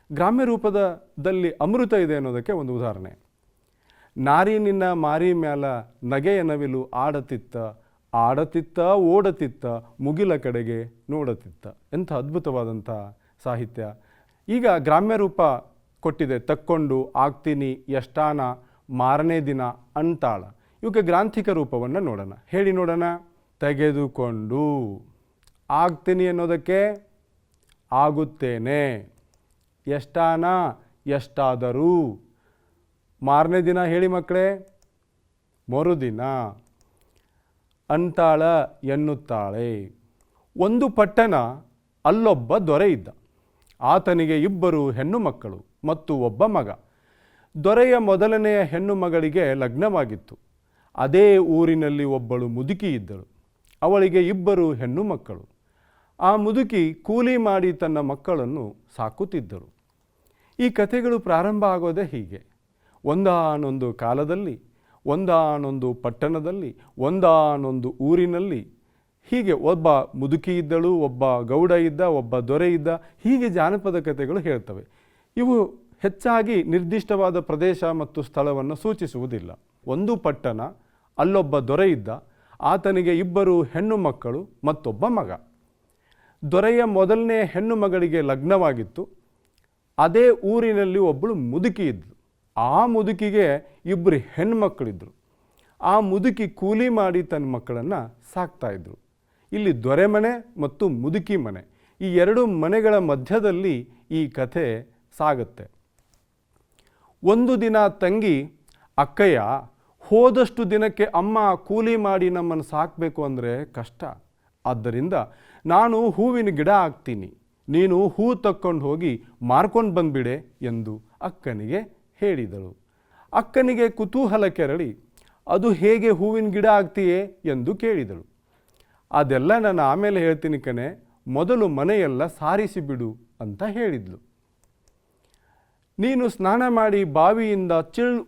A: ಗ್ರಾಮ್ಯ ರೂಪದಲ್ಲಿ ಅಮೃತ ಇದೆ ಅನ್ನೋದಕ್ಕೆ ಒಂದು ಉದಾಹರಣೆ. ನಾರಿ ನಿನ್ನ ಮಾರಿ ಮ್ಯಾಲ ನಗೆಯ ನವಿಲು ಆಡತಿತ್ತ, ಆಡತಿತ್ತ ಓಡತಿತ್ತ ಮುಗಿಲ ಕಡೆಗೆ ನೋಡತಿತ್ತ. ಎಂಥ ಅದ್ಭುತವಾದಂಥ ಸಾಹಿತ್ಯ. ಈಗ ಗ್ರಾಮ್ಯ ರೂಪ ಕೊಟ್ಟಿದೆ. ತಕ್ಕೊಂಡು, ಆಗ್ತೀನಿ, ಎಷ್ಟಾನ, ಮಾರನೇ ದಿನ, ಅಂತಾಳ. ಇವಕ್ಕೆ ಗ್ರಾಂಥಿಕ ರೂಪವನ್ನು ನೋಡೋಣ. ಹೇಳಿ ನೋಡೋಣ. ತೆಗೆದುಕೊಂಡು. ಆಗ್ತೀನಿ ಅನ್ನೋದಕ್ಕೆ ಆಗುತ್ತೇನೆ. ಎಷ್ಟಾನ, ಎಷ್ಟಾದರೂ. ಮಾರನೇ ದಿನ ಹೇಳಿ ಮಕ್ಕಳೇ, ಮರುದಿನ. ಅಂತಾಳ, ಎನ್ನುತ್ತಾಳೆ. ಒಂದು ಪಟ್ಟಣ, ಅಲ್ಲೊಬ್ಬ ದೊರೆ ಇದ್ದ. ಆತನಿಗೆ 2 ಹೆಣ್ಣು ಮಕ್ಕಳು ಮತ್ತು ಒಬ್ಬ ಮಗ. ದೊರೆಯ ಮೊದಲನೆಯ ಹೆಣ್ಣು ಮಗಳಿಗೆ ಲಗ್ನವಾಗಿತ್ತು. ಅದೇ ಊರಿನಲ್ಲಿ ಒಬ್ಬಳು ಮುದುಕಿ ಇದ್ದಳು. ಅವಳಿಗೆ 2 ಹೆಣ್ಣು ಮಕ್ಕಳು. ಆ ಮುದುಕಿ ಕೂಲಿ ಮಾಡಿ ತನ್ನ ಮಕ್ಕಳನ್ನು ಸಾಕುತ್ತಿದ್ದಳು. ಈ ಕಥೆಗಳು ಪ್ರಾರಂಭ ಆಗೋದೇ ಹೀಗೆ. ಒಂದಾನೊಂದು ಕಾಲದಲ್ಲಿ, ಒಂದಾನೊಂದು ಪಟ್ಟಣದಲ್ಲಿ, ಒಂದಾನೊಂದು ಊರಿನಲ್ಲಿ ಹೀಗೆ ಒಬ್ಬ ಮುದುಕಿ ಇದ್ದಳು, ಒಬ್ಬ ಗೌಡ ಇದ್ದ, ಒಬ್ಬ ದೊರೆ ಇದ್ದ. ಹೀಗೆ ಜಾನಪದ ಕಥೆಗಳು ಹೇಳ್ತವೆ. ಇವು ಹೆಚ್ಚಾಗಿ ನಿರ್ದಿಷ್ಟವಾದ ಪ್ರದೇಶ ಮತ್ತು ಸ್ಥಳವನ್ನು ಸೂಚಿಸುವುದಿಲ್ಲ. ಒಂದು ಪಟ್ಟಣ, ಅಲ್ಲೊಬ್ಬ ದೊರೆ ಇದ್ದ, ಆತನಿಗೆ 2 ಹೆಣ್ಣು ಮಕ್ಕಳು ಮತ್ತೊಬ್ಬ ಮಗ. ದೊರೆಯ ಮೊದಲನೇ ಹೆಣ್ಣು ಮಗಳಿಗೆ ಲಗ್ನವಾಗಿತ್ತು. ಅದೇ ಊರಿನಲ್ಲಿ ಒಬ್ಬಳು ಮುದುಕಿ ಇದ್ಳು. ಆ ಮುದುಕಿಗೆ 2 ಹೆಣ್ಮಕ್ಳಿದ್ರು. ಆ ಮುದುಕಿ ಕೂಲಿ ಮಾಡಿ ತನ್ನ ಮಕ್ಕಳನ್ನು ಸಾಕ್ತಾಯಿದ್ರು. ಇಲ್ಲಿ ದೊರೆ ಮನೆ ಮತ್ತು ಮುದುಕಿ ಮನೆ, ಈ 2 ಮನೆಗಳ ಮಧ್ಯದಲ್ಲಿ ಈ ಕಥೆ ಸಾಗುತ್ತೆ. ಒಂದು ದಿನ ತಂಗಿ, ಅಕ್ಕಯ್ಯ, ಹೋದಷ್ಟು ದಿನಕ್ಕೆ ಅಮ್ಮ ಕೂಲಿ ಮಾಡಿ ನಮ್ಮನ್ನು ಸಾಕಬೇಕು ಅಂದರೆ ಕಷ್ಟ. ಆದ್ದರಿಂದ ನಾನು ಹೂವಿನ ಗಿಡ ಹಾಕ್ತೀನಿ, ನೀನು ಹೂ ತಕ್ಕೊಂಡು ಹೋಗಿ ಮಾರ್ಕೊಂಡು ಬಂದುಬಿಡೆ ಎಂದು ಅಕ್ಕನಿಗೆ ಹೇಳಿದಳು. ಅಕ್ಕನಿಗೆ ಕುತೂಹಲ ಕೆರಳಿ, ಅದು ಹೇಗೆ ಹೂವಿನ ಗಿಡ ಆಗ್ತೀಯೇ ಎಂದು ಕೇಳಿದಳು. ಅದೆಲ್ಲ ನಾನು ಆಮೇಲೆ ಹೇಳ್ತೀನಿ ಕಣೆ, ಮೊದಲು ಮನೆಯೆಲ್ಲ ಸಾರಿಸಿ ಬಿಡು ಅಂತ ಹೇಳಿದ್ಲು. ನೀನು ಸ್ನಾನ ಮಾಡಿ ಬಾವಿಯಿಂದ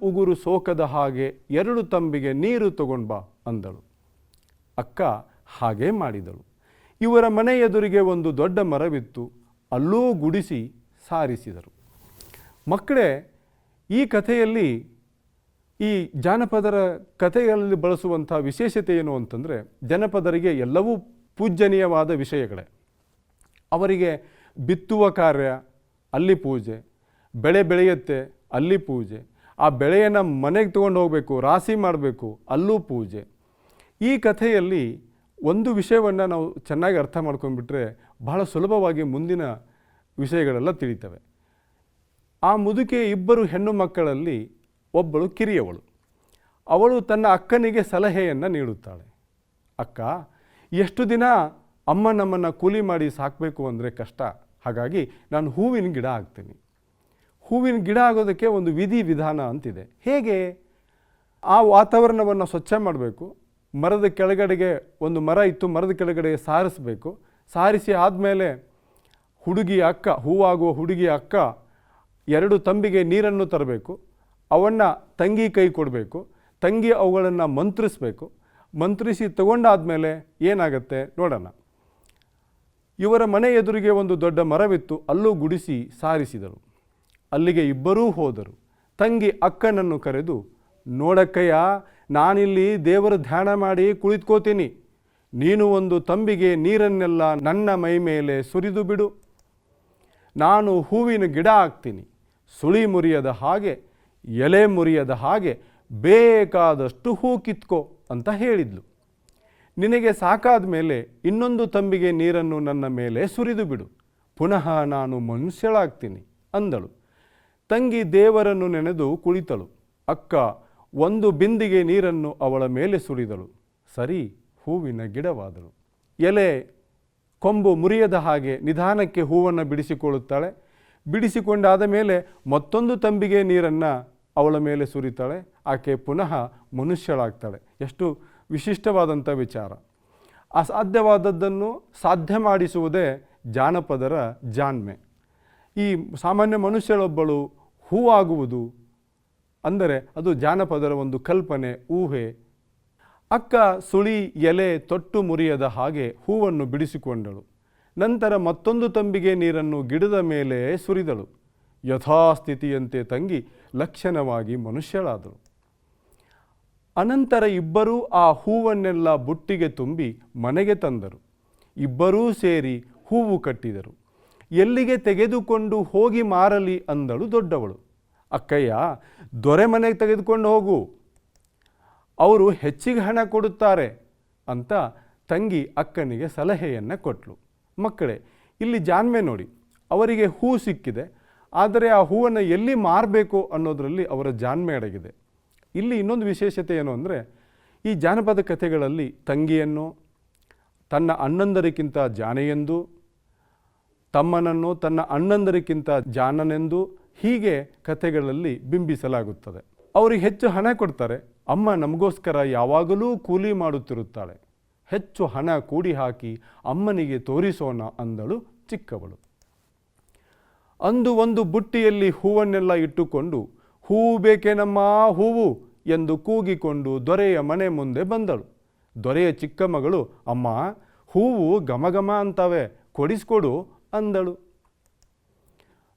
A: ಉಗುರು ಸೋಕದ ಹಾಗೆ 2 ತಂಬಿಗೆ ನೀರು ತಗೊಂಡು ಬಾ ಅಂದಳು. ಅಕ್ಕ ಹಾಗೇ ಮಾಡಿದಳು. ಇವರ ಮನೆ ಎದುರಿಗೆ ಒಂದು ದೊಡ್ಡ ಮರವಿತ್ತು. ಅಲ್ಲೂ ಗುಡಿಸಿ ಸಾರಿಸಿದರು. ಮಕ್ಕಳೇ, ಈ ಕಥೆಯಲ್ಲಿ, ಈ ಜಾನಪದರ ಕಥೆಗಳಲ್ಲಿ ಬಳಸುವಂಥ ವಿಶೇಷತೆ ಏನು ಅಂತಂದರೆ, ಜನಪದರಿಗೆ ಎಲ್ಲವೂ ಪೂಜ್ಯನೀಯವಾದ ವಿಷಯಗಳೇ. ಅವರಿಗೆ ಬಿತ್ತುವ ಕಾರ್ಯ, ಅಲ್ಲಿ ಪೂಜೆ. ಬೆಳೆ ಬೆಳೆಯುತ್ತೆ, ಅಲ್ಲಿ ಪೂಜೆ. ಆ ಬೆಳೆಯನ್ನು ಮನೆಗೆ ತೊಗೊಂಡು ಹೋಗಬೇಕು, ರಾಶಿ ಮಾಡಬೇಕು, ಅಲ್ಲೂ ಪೂಜೆ. ಈ ಕಥೆಯಲ್ಲಿ ಒಂದು ವಿಷಯವನ್ನು ನಾವು ಚೆನ್ನಾಗಿ ಅರ್ಥ ಮಾಡ್ಕೊಂಡ್ಬಿಟ್ರೆ ಬಹಳ ಸುಲಭವಾಗಿ ಮುಂದಿನ ವಿಷಯಗಳೆಲ್ಲ ತಿಳಿತವೆ. ಆ ಮುದುಕೆ 2 ಹೆಣ್ಣು ಮಕ್ಕಳಲ್ಲಿ ಒಬ್ಬಳು ಕಿರಿಯವಳು. ಅವಳು ತನ್ನ ಅಕ್ಕನಿಗೆ ಸಲಹೆಯನ್ನು ನೀಡುತ್ತಾಳೆ. ಅಕ್ಕ, ಎಷ್ಟು ದಿನ ಅಮ್ಮ ನಮ್ಮನ್ನು ಕೂಲಿ ಮಾಡಿ ಸಾಕಬೇಕು ಅಂದರೆ ಕಷ್ಟ. ಹಾಗಾಗಿ ನಾನು ಹೂವಿನ ಗಿಡ ಹಾಕ್ತೀನಿ. ಹೂವಿನ ಗಿಡ ಆಗೋದಕ್ಕೆ ಒಂದು ವಿಧಾನ ಅಂತಿದೆ. ಹೇಗೆ? ಆ ವಾತಾವರಣವನ್ನು ಸ್ವಚ್ಛ ಮಾಡಬೇಕು. ಮರದ ಕೆಳಗಡೆಗೆ ಒಂದು ಮರ ಇತ್ತು, ಮರದ ಕೆಳಗಡೆ ಸಾರಿಸಬೇಕು. ಸಾರಿಸಿ ಆದಮೇಲೆ ಹುಡುಗಿಯ ಅಕ್ಕ, ಹೂವಾಗುವ ಹುಡುಗಿಯ ಅಕ್ಕ 2 ತಂಬಿಗೆ ನೀರನ್ನು ತರಬೇಕು. ಅವನ್ನು ತಂಗಿ ಕೈ ಕೊಡಬೇಕು. ತಂಗಿ ಅವುಗಳನ್ನು ಮಂತ್ರಿಸಬೇಕು. ಮಂತ್ರಿಸಿ ತಗೊಂಡಾದಮೇಲೆ ಏನಾಗುತ್ತೆ ನೋಡೋಣ. ಇವರ ಮನೆ ಎದುರಿಗೆ ಒಂದು ದೊಡ್ಡ ಮರವಿತ್ತು. ಅಲ್ಲೂ ಗುಡಿಸಿ ಸಾರಿಸಿದರು. ಅಲ್ಲಿಗೆ 2 ಹೋದರು. ತಂಗಿ ಅಕ್ಕನನ್ನು ಕರೆದು, ನೋಡಕ್ಕಯ್ಯ, ನಾನಿಲ್ಲಿ ದೇವರ ಧ್ಯಾನ ಮಾಡಿ ಕುಳಿತುಕೋತೀನಿ. ನೀನು ಒಂದು ತಂಬಿಗೆ ನೀರನ್ನೆಲ್ಲ ನನ್ನ ಮೈ ಮೇಲೆ ಸುರಿದು ಬಿಡು. ನಾನು ಹೂವಿನ ಗಿಡ ಹಾಕ್ತೀನಿ. ಸುಳಿ ಮುರಿಯದ ಹಾಗೆ, ಎಲೆ ಮುರಿಯದ ಹಾಗೆ ಬೇಕಾದಷ್ಟು ಹೂ ಕಿತ್ಕೋ ಅಂತ ಹೇಳಿದ್ಲು. ನಿನಗೆ ಸಾಕಾದ ಮೇಲೆ ಇನ್ನೊಂದು ತಂಬಿಗೆ ನೀರನ್ನು ನನ್ನ ಮೇಲೆ ಸುರಿದು ಬಿಡು. ಪುನಃ ನಾನು ಮನುಷ್ಯಳಾಗ್ತೀನಿ ಅಂದಳು. ತಂಗಿ ದೇವರನ್ನು ನೆನೆದು ಕುಳಿತಳು. ಅಕ್ಕ ಒಂದು ಬಿಂದಿಗೆ ನೀರನ್ನು ಅವಳ ಮೇಲೆ ಸುರಿದಳು. ಸರಿ, ಹೂವಿನ ಗಿಡವಾದಳು. ಎಲೆ ಕೊಂಬು ಮುರಿಯದ ಹಾಗೆ ನಿಧಾನಕ್ಕೆ ಹೂವನ್ನು ಬಿಡಿಸಿಕೊಳ್ಳುತ್ತಾಳೆ. ಬಿಡಿಸಿಕೊಂಡಾದ ಮೇಲೆ ಮತ್ತೊಂದು ತಂಬಿಗೆ ನೀರನ್ನು ಅವಳ ಮೇಲೆ ಸುರಿತಾಳೆ. ಆಕೆ ಪುನಃ ಮನುಷ್ಯಳಾಗ್ತಾಳೆ. ಎಷ್ಟು ವಿಶಿಷ್ಟವಾದಂಥ ವಿಚಾರ. ಅಸಾಧ್ಯವಾದದ್ದನ್ನು ಸಾಧ್ಯ ಮಾಡಿಸುವುದೇ ಜಾನಪದರ ಜಾಣ್ಮೆ. ಈ ಸಾಮಾನ್ಯ ಮನುಷ್ಯಳೊಬ್ಬಳು ಹೂವಾಗುವುದು ಅಂದರೆ ಅದು ಜಾನಪದರ ಒಂದು ಕಲ್ಪನೆ, ಊಹೆ. ಅಕ್ಕ ಸುಳಿ ಎಲೆ ತೊಟ್ಟು ಮುರಿಯದ ಹಾಗೆ ಹೂವನ್ನು ಬಿಡಿಸಿಕೊಂಡಳು. ನಂತರ ಮತ್ತೊಂದು ತಂಬಿಗೆ ನೀರನ್ನು ಗಿಡದ ಮೇಲೆ ಸುರಿದಳು. ಯಥಾಸ್ಥಿತಿಯಂತೆ ತಂಗಿ ಲಕ್ಷಣವಾಗಿ ಮನುಷ್ಯಳಾದಳು. ಅನಂತರ ಇಬ್ಬರೂ ಆ ಹೂವನ್ನೆಲ್ಲ ಬುಟ್ಟಿಗೆ ತುಂಬಿ ಮನೆಗೆ ತಂದರು. ಇಬ್ಬರೂ ಸೇರಿ ಹೂವು ಕಟ್ಟಿದರು. ಎಲ್ಲಿಗೆ ತೆಗೆದುಕೊಂಡು ಹೋಗಿ ಮಾರಲಿ ಅಂದಳು ದೊಡ್ಡವಳು. ಅಕ್ಕಯ್ಯ, ದೊರೆ ಮನೆಗೆ ತೆಗೆದುಕೊಂಡು ಹೋಗು, ಅವರು ಹೆಚ್ಚಿಗೆ ಹಣ ಕೊಡುತ್ತಾರೆ ಅಂತ ತಂಗಿ ಅಕ್ಕನಿಗೆ ಸಲಹೆಯನ್ನು ಕೊಟ್ಟಳು. ಮಕ್ಕಳೇ, ಇಲ್ಲಿ ಜಾಣ್ಮೆ ನೋಡಿ. ಅವರಿಗೆ ಹೂ ಸಿಕ್ಕಿದೆ, ಆದರೆ ಆ ಹೂವನ್ನು ಎಲ್ಲಿ ಮಾರಬೇಕು ಅನ್ನೋದರಲ್ಲಿ ಅವರ ಜಾಣ್ಮೆ ಅಡಗಿದೆ. ಇಲ್ಲಿ ಇನ್ನೊಂದು ವಿಶೇಷತೆ ಏನು ಅಂದರೆ, ಈ ಜಾನಪದ ಕಥೆಗಳಲ್ಲಿ ತಂಗಿಯನ್ನು ತನ್ನ ಅಣ್ಣಂದರಿಗಿಂತ ಜಾನೆಯೆಂದು, ತಮ್ಮನನ್ನು ತನ್ನ ಅಣ್ಣಂದರಿಗಿಂತ ಜಾಣನೆಂದು ಹೀಗೆ ಕಥೆಗಳಲ್ಲಿ ಬಿಂಬಿಸಲಾಗುತ್ತದೆ. ಅವರಿಗೆ ಹೆಚ್ಚು ಹಣ ಕೊಡ್ತಾರೆ. ಅಮ್ಮ ನಮಗೋಸ್ಕರ ಯಾವಾಗಲೂ ಕೂಲಿ ಮಾಡುತ್ತಿರುತ್ತಾಳೆ. ಹೆಚ್ಚು ಹಣ ಕೂಡಿ ಹಾಕಿ ಅಮ್ಮನಿಗೆ ತೋರಿಸೋಣ ಅಂದಳು ಚಿಕ್ಕವಳು. ಅಂದು ಒಂದು ಬುಟ್ಟಿಯಲ್ಲಿ ಹೂವನ್ನೆಲ್ಲ ಇಟ್ಟುಕೊಂಡು, ಹೂವು ಬೇಕೇನಮ್ಮ ಹೂವು ಎಂದು ಕೂಗಿಕೊಂಡು ದೊರೆಯ ಮನೆ ಮುಂದೆ ಬಂದಳು. ದೊರೆಯ ಚಿಕ್ಕ ಮಗಳು, ಅಮ್ಮ ಹೂವು ಘಮಘಮ ಅಂತವೆ, ಕೊಡಿಸ್ಕೊಡು ಅಂದಳು.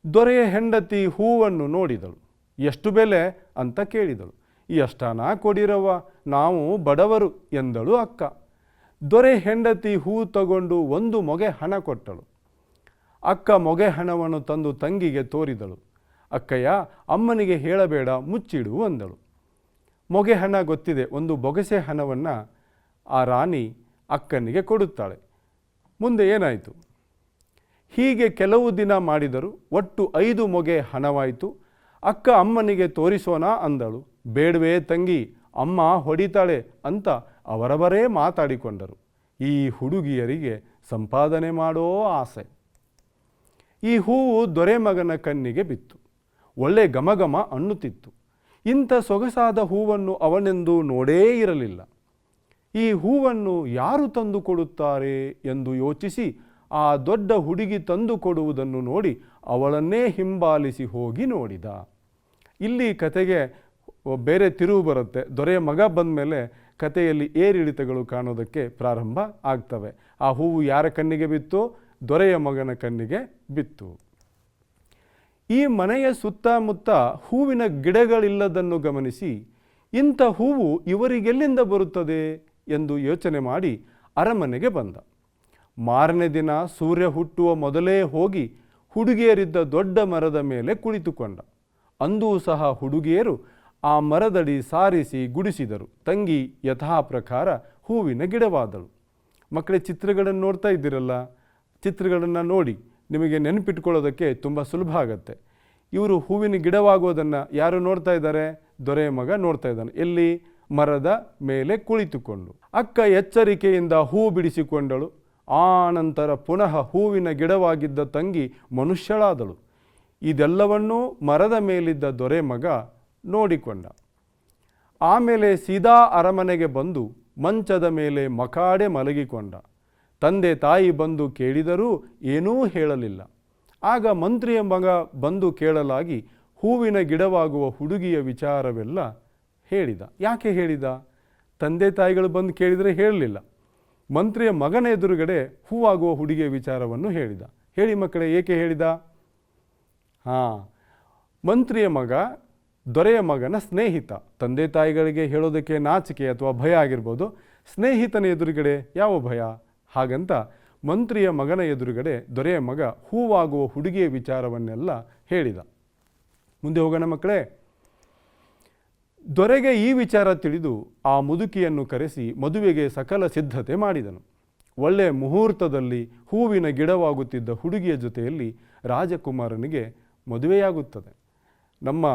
A: ದೊರೆಯ ಹೆಂಡತಿ ಹೂವನ್ನು ನೋಡಿದಳು. ಎಷ್ಟು ಬೆಲೆ ಅಂತ ಕೇಳಿದಳು. ಎಷ್ಟನ ಕೊಡಿರವ್ವ, ನಾವು ಬಡವರು ಎಂದಳು ಅಕ್ಕ. ದೊರೆ ಹೆಂಡತಿ ಹೂ ತಗೊಂಡು ಒಂದು ಮೊಗೆ ಹಣ ಕೊಟ್ಟಳು. ಅಕ್ಕ ಮೊಗೆ ಹಣವನ್ನು ತಂದು ತಂಗಿಗೆ ತೋರಿದಳು. ಅಕ್ಕಯ್ಯ, ಅಮ್ಮನಿಗೆ ಹೇಳಬೇಡ, ಮುಚ್ಚಿಡು ಅಂದಳು. ಮೊಗೆ ಹಣ ಗೊತ್ತಿದೆ. ಒಂದು ಬೊಗಸೆ ಹಣವನ್ನು ಆ ರಾಣಿ ಅಕ್ಕನಿಗೆ ಕೊಡುತ್ತಾಳೆ. ಮುಂದೆ ಏನಾಯಿತು? ಹೀಗೆ ಕೆಲವು ದಿನ ಮಾಡಿದರು. ಒಟ್ಟು 5 ಮೊಗೆ ಹಣವಾಯಿತು. ಅಕ್ಕ ಅಮ್ಮನಿಗೆ ತೋರಿಸೋಣ ಅಂದಳು. ಬೇಡವೇ ತಂಗಿ, ಅಮ್ಮ ಹೊಡಿತಾಳೆ ಅಂತ ಅವರವರೇ ಮಾತಾಡಿಕೊಂಡರು. ಈ ಹುಡುಗಿಯರಿಗೆ ಸಂಪಾದನೆ ಮಾಡೋ ಆಸೆ. ಈ ಹೂವು ದೊರೆ ಮಗನ ಕಣ್ಣಿಗೆ ಬಿತ್ತು. ಒಳ್ಳೆ ಘಮಘಮ ಅನ್ನುತ್ತಿತ್ತು. ಇಂಥ ಸೊಗಸಾದ ಹೂವನ್ನು ಅವನೆಂದೂ ನೋಡೇ ಇರಲಿಲ್ಲ. ಈ ಹೂವನ್ನು ಯಾರು ತಂದು ಕೊಡುತ್ತಾರೆ ಎಂದು ಯೋಚಿಸಿ ಆ ದೊಡ್ಡ ಹುಡುಗಿ ತಂದು ಕೊಡುವುದನ್ನು ನೋಡಿ ಅವಳನ್ನೇ ಹಿಂಬಾಲಿಸಿ ಹೋಗಿ ನೋಡಿದ. ಇಲ್ಲಿ ಕತೆಗೆ ಬೇರೆ ತಿರುವು ಬರುತ್ತೆ. ದೊರೆಯ ಮಗ ಬಂದ ಮೇಲೆ ಕತೆಯಲ್ಲಿ ಏರಿಳಿತಗಳು ಕಾಣೋದಕ್ಕೆ ಪ್ರಾರಂಭ ಆಗ್ತವೆ. ಆ ಹೂವು ಯಾರ ಕಣ್ಣಿಗೆ ಬಿತ್ತು? ದೊರೆಯ ಮಗನ ಕಣ್ಣಿಗೆ ಬಿತ್ತು. ಈ ಮನೆಯ ಸುತ್ತಮುತ್ತ ಹೂವಿನ ಗಿಡಗಳಿಲ್ಲದನ್ನು ಗಮನಿಸಿ, ಇಂಥ ಹೂವು ಇವರಿಗೆಲ್ಲಿಂದ ಬರುತ್ತದೆ ಎಂದು ಯೋಚನೆ ಮಾಡಿ ಅರಮನೆಗೆ ಬಂದ. ಮಾರನೇ ದಿನ ಸೂರ್ಯ ಹುಟ್ಟುವ ಮೊದಲೇ ಹೋಗಿ ಹುಡುಗಿಯರಿದ್ದ ದೊಡ್ಡ ಮರದ ಮೇಲೆ ಕುಳಿತುಕೊಂಡ. ಅಂದೂ ಸಹ ಹುಡುಗಿಯರು ಆ ಮರದಡಿ ಸಾರಿಸಿ ಗುಡಿಸಿದರು. ತಂಗಿ ಯಥಾ ಪ್ರಕಾರ ಹೂವಿನ ಗಿಡವಾದಳು. ಮಕ್ಕಳೇ, ಚಿತ್ರಗಳನ್ನು ನೋಡ್ತಾ ಇದ್ದೀರಲ್ಲ, ಚಿತ್ರಗಳನ್ನು ನೋಡಿ ನಿಮಗೆ ನೆನಪಿಟ್ಕೊಳ್ಳೋದಕ್ಕೆ ತುಂಬ ಸುಲಭ ಆಗುತ್ತೆ. ಇವರು ಹೂವಿನ ಗಿಡವಾಗೋದನ್ನು ಯಾರು ನೋಡ್ತಾ ಇದ್ದಾರೆ? ದೊರೆಯ ಮಗ ನೋಡ್ತಾ ಇದ್ದಾನೆ. ಎಲ್ಲಿ? ಮರದ ಮೇಲೆ ಕುಳಿತುಕೊಂಡು. ಅಕ್ಕ ಎಚ್ಚರಿಕೆಯಿಂದ ಹೂ ಬಿಡಿಸಿಕೊಂಡಳು. ಆ ನಂತರ ಪುನಃ ಹೂವಿನ ಗಿಡವಾಗಿದ್ದ ತಂಗಿ ಮನುಷ್ಯಳಾದಳು. ಇದೆಲ್ಲವನ್ನೂ ಮರದ ಮೇಲಿದ್ದ ದೊರೆ ಮಗ ನೋಡಿಕೊಂಡ. ಆಮೇಲೆ ಸೀದಾ ಅರಮನೆಗೆ ಬಂದು ಮಂಚದ ಮೇಲೆ ಮಕಾಡೆ ಮಲಗಿಕೊಂಡ. ತಂದೆ ತಾಯಿ ಬಂದು ಕೇಳಿದರೂ ಏನೂ ಹೇಳಲಿಲ್ಲ. ಆಗ ಮಂತ್ರಿಯ ಮಗ ಬಂದು ಕೇಳಲಾಗಿ ಹೂವಿನ ಗಿಡವಾಗುವ ಹುಡುಗಿಯ ವಿಚಾರವೆಲ್ಲ ಹೇಳಿದ. ಯಾಕೆ ಹೇಳಿದ? ತಂದೆ ತಾಯಿಗಳು ಬಂದು ಕೇಳಿದರೆ ಹೇಳಲಿಲ್ಲ. ಮಂತ್ರಿಯ ಮಗನ ಎದುರುಗಡೆ ಹೂವಾಗುವ ಹುಡುಗಿಯ ವಿಚಾರವನ್ನು ಹೇಳಿದ. ಹೇಳಿ ಮಕ್ಕಳೇ, ಏಕೆ ಹೇಳಿದ? ಮಂತ್ರಿಯ ಮಗ ದೊರೆಯ ಮಗನ ಸ್ನೇಹಿತ. ತಂದೆ ತಾಯಿಗಳಿಗೆ ಹೇಳೋದಕ್ಕೆ ನಾಚಿಕೆ ಅಥವಾ ಭಯ ಆಗಿರ್ಬೋದು. ಸ್ನೇಹಿತನ ಎದುರುಗಡೆ ಯಾವ ಭಯ? ಹಾಗಂತ ಮಂತ್ರಿಯ ಮಗನ ಎದುರುಗಡೆ ದೊರೆಯ ಮಗ ಹೂವಾಗುವ ಹುಡುಗಿಯ ವಿಚಾರವನ್ನೆಲ್ಲ ಹೇಳಿದ. ಮುಂದೆ ಹೋಗೋಣ ಮಕ್ಕಳೇ. ದೊರೆಗೆ ಈ ವಿಚಾರ ತಿಳಿದು ಆ ಮುದುಕಿಯನ್ನು ಕರೆಸಿ ಮದುವೆಗೆ ಸಕಲ ಸಿದ್ಧತೆ ಮಾಡಿದನು. ಒಳ್ಳೆಯ ಮುಹೂರ್ತದಲ್ಲಿ ಹೂವಿನ ಗಿಡವಾಗುತ್ತಿದ್ದ ಹುಡುಗಿಯ ಜೊತೆಯಲ್ಲಿ ರಾಜಕುಮಾರನಿಗೆ ಮದುವೆಯಾಗುತ್ತದೆ. ನಮ್ಮ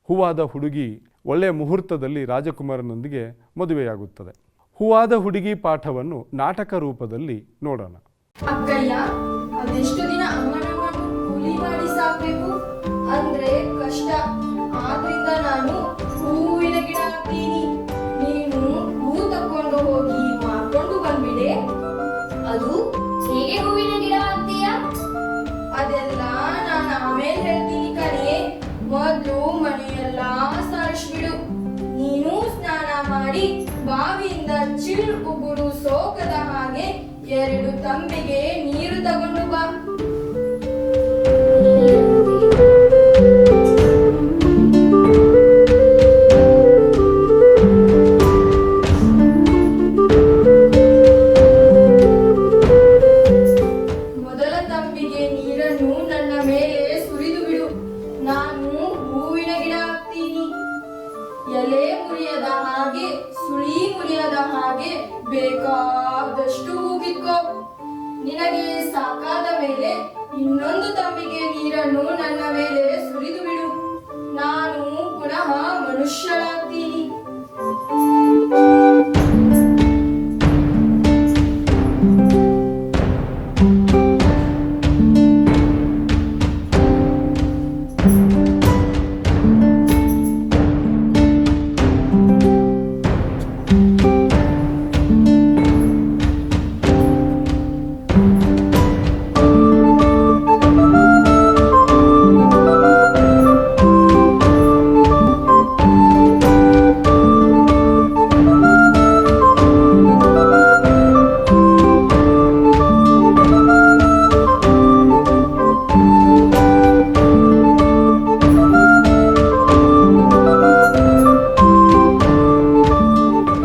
A: ಹೂವಾದ ಹುಡುಗಿ ಒಳ್ಳೆಯ ಮುಹೂರ್ತದಲ್ಲಿ ರಾಜಕುಮಾರನೊಂದಿಗೆ ಮದುವೆಯಾಗುತ್ತದೆ. ಹೂವಾದ ಹುಡುಗಿ ಪಾಠವನ್ನು ನಾಟಕ ರೂಪದಲ್ಲಿ ನೋಡೋಣ.
D: ಅಕ್ಕಯ್ಯ, ಅದೆಷ್ಟು ದಿನ ಅಮ್ಮನಮ್ಮನ್ನು ಕೂಲಿ ಮಾಡಿ ಸಾಕ್ಬೇಕು ಅಂದ್ರೆ ಕಷ್ಟ. ಆದ್ರಿಂದ ನಾನು ಹೂವಿನ ಗಿಡ ಹಾಕ್ತೀನಿ. ನೀನು ಹೂ ತಕೊಂಡು ಹೋಗಿ ಮಾರ್ಕೊಂಡು ಬಂದ್ಬಿಡೆ.
E: ಅದು ಹೇಗೆ ಹೂವಿನ ಗಿಡ ಹಾಕ್ತೀಯ?
D: ಅದೆಲ್ಲ ನಾನು ಆಮೇಲೆ ಹೇಳ್ತೀನಿ ಕಣೆ. ಮೊದ್ಲು ಮನೆಯೆಲ್ಲ ಸಾರಿಸ್ಬಿಡು. ನೀನು ಸ್ನಾನ ಮಾಡಿ ಬಾವಿಯಿಂದ ಚಿಲ್ ಉಗುರು ಸೋಕದ ಹಾಗೆ 2 ತಂಬಿಗೆ ನೀರು ತಗೊಂಡು ಬಾ. ಮೊದಲ ತಂಬಿಗೆ ನೀರನ್ನು ನನ್ನ ಮೇಲೆ ಸುರಿದು ಬಿಡು. ನಾನು ಹೂವಿನ ಗಿಡ ಹಾಕ್ತೀನಿ. ಎಲೆ ಮುರಿಯದ ಹಾಗೆ, ಸುಳಿ ಮುರಿಯದ ಹಾಗೆ ಬೇಕಾದಷ್ಟು ಹೂಗಿಕ್ಕೋ. ನಿನಗೆ ಸಾಕಾದ ಮೇಲೆ ಇನ್ನೊಂದು ತಂಬಿಗೆ ನೀರನ್ನು ನನ್ನ ಮೇಲೆ ಸುರಿದು ಬಿಡು. ನಾನು ಪುನಃ ಮನುಷ್ಯಳಾಗ್ತೀನಿ.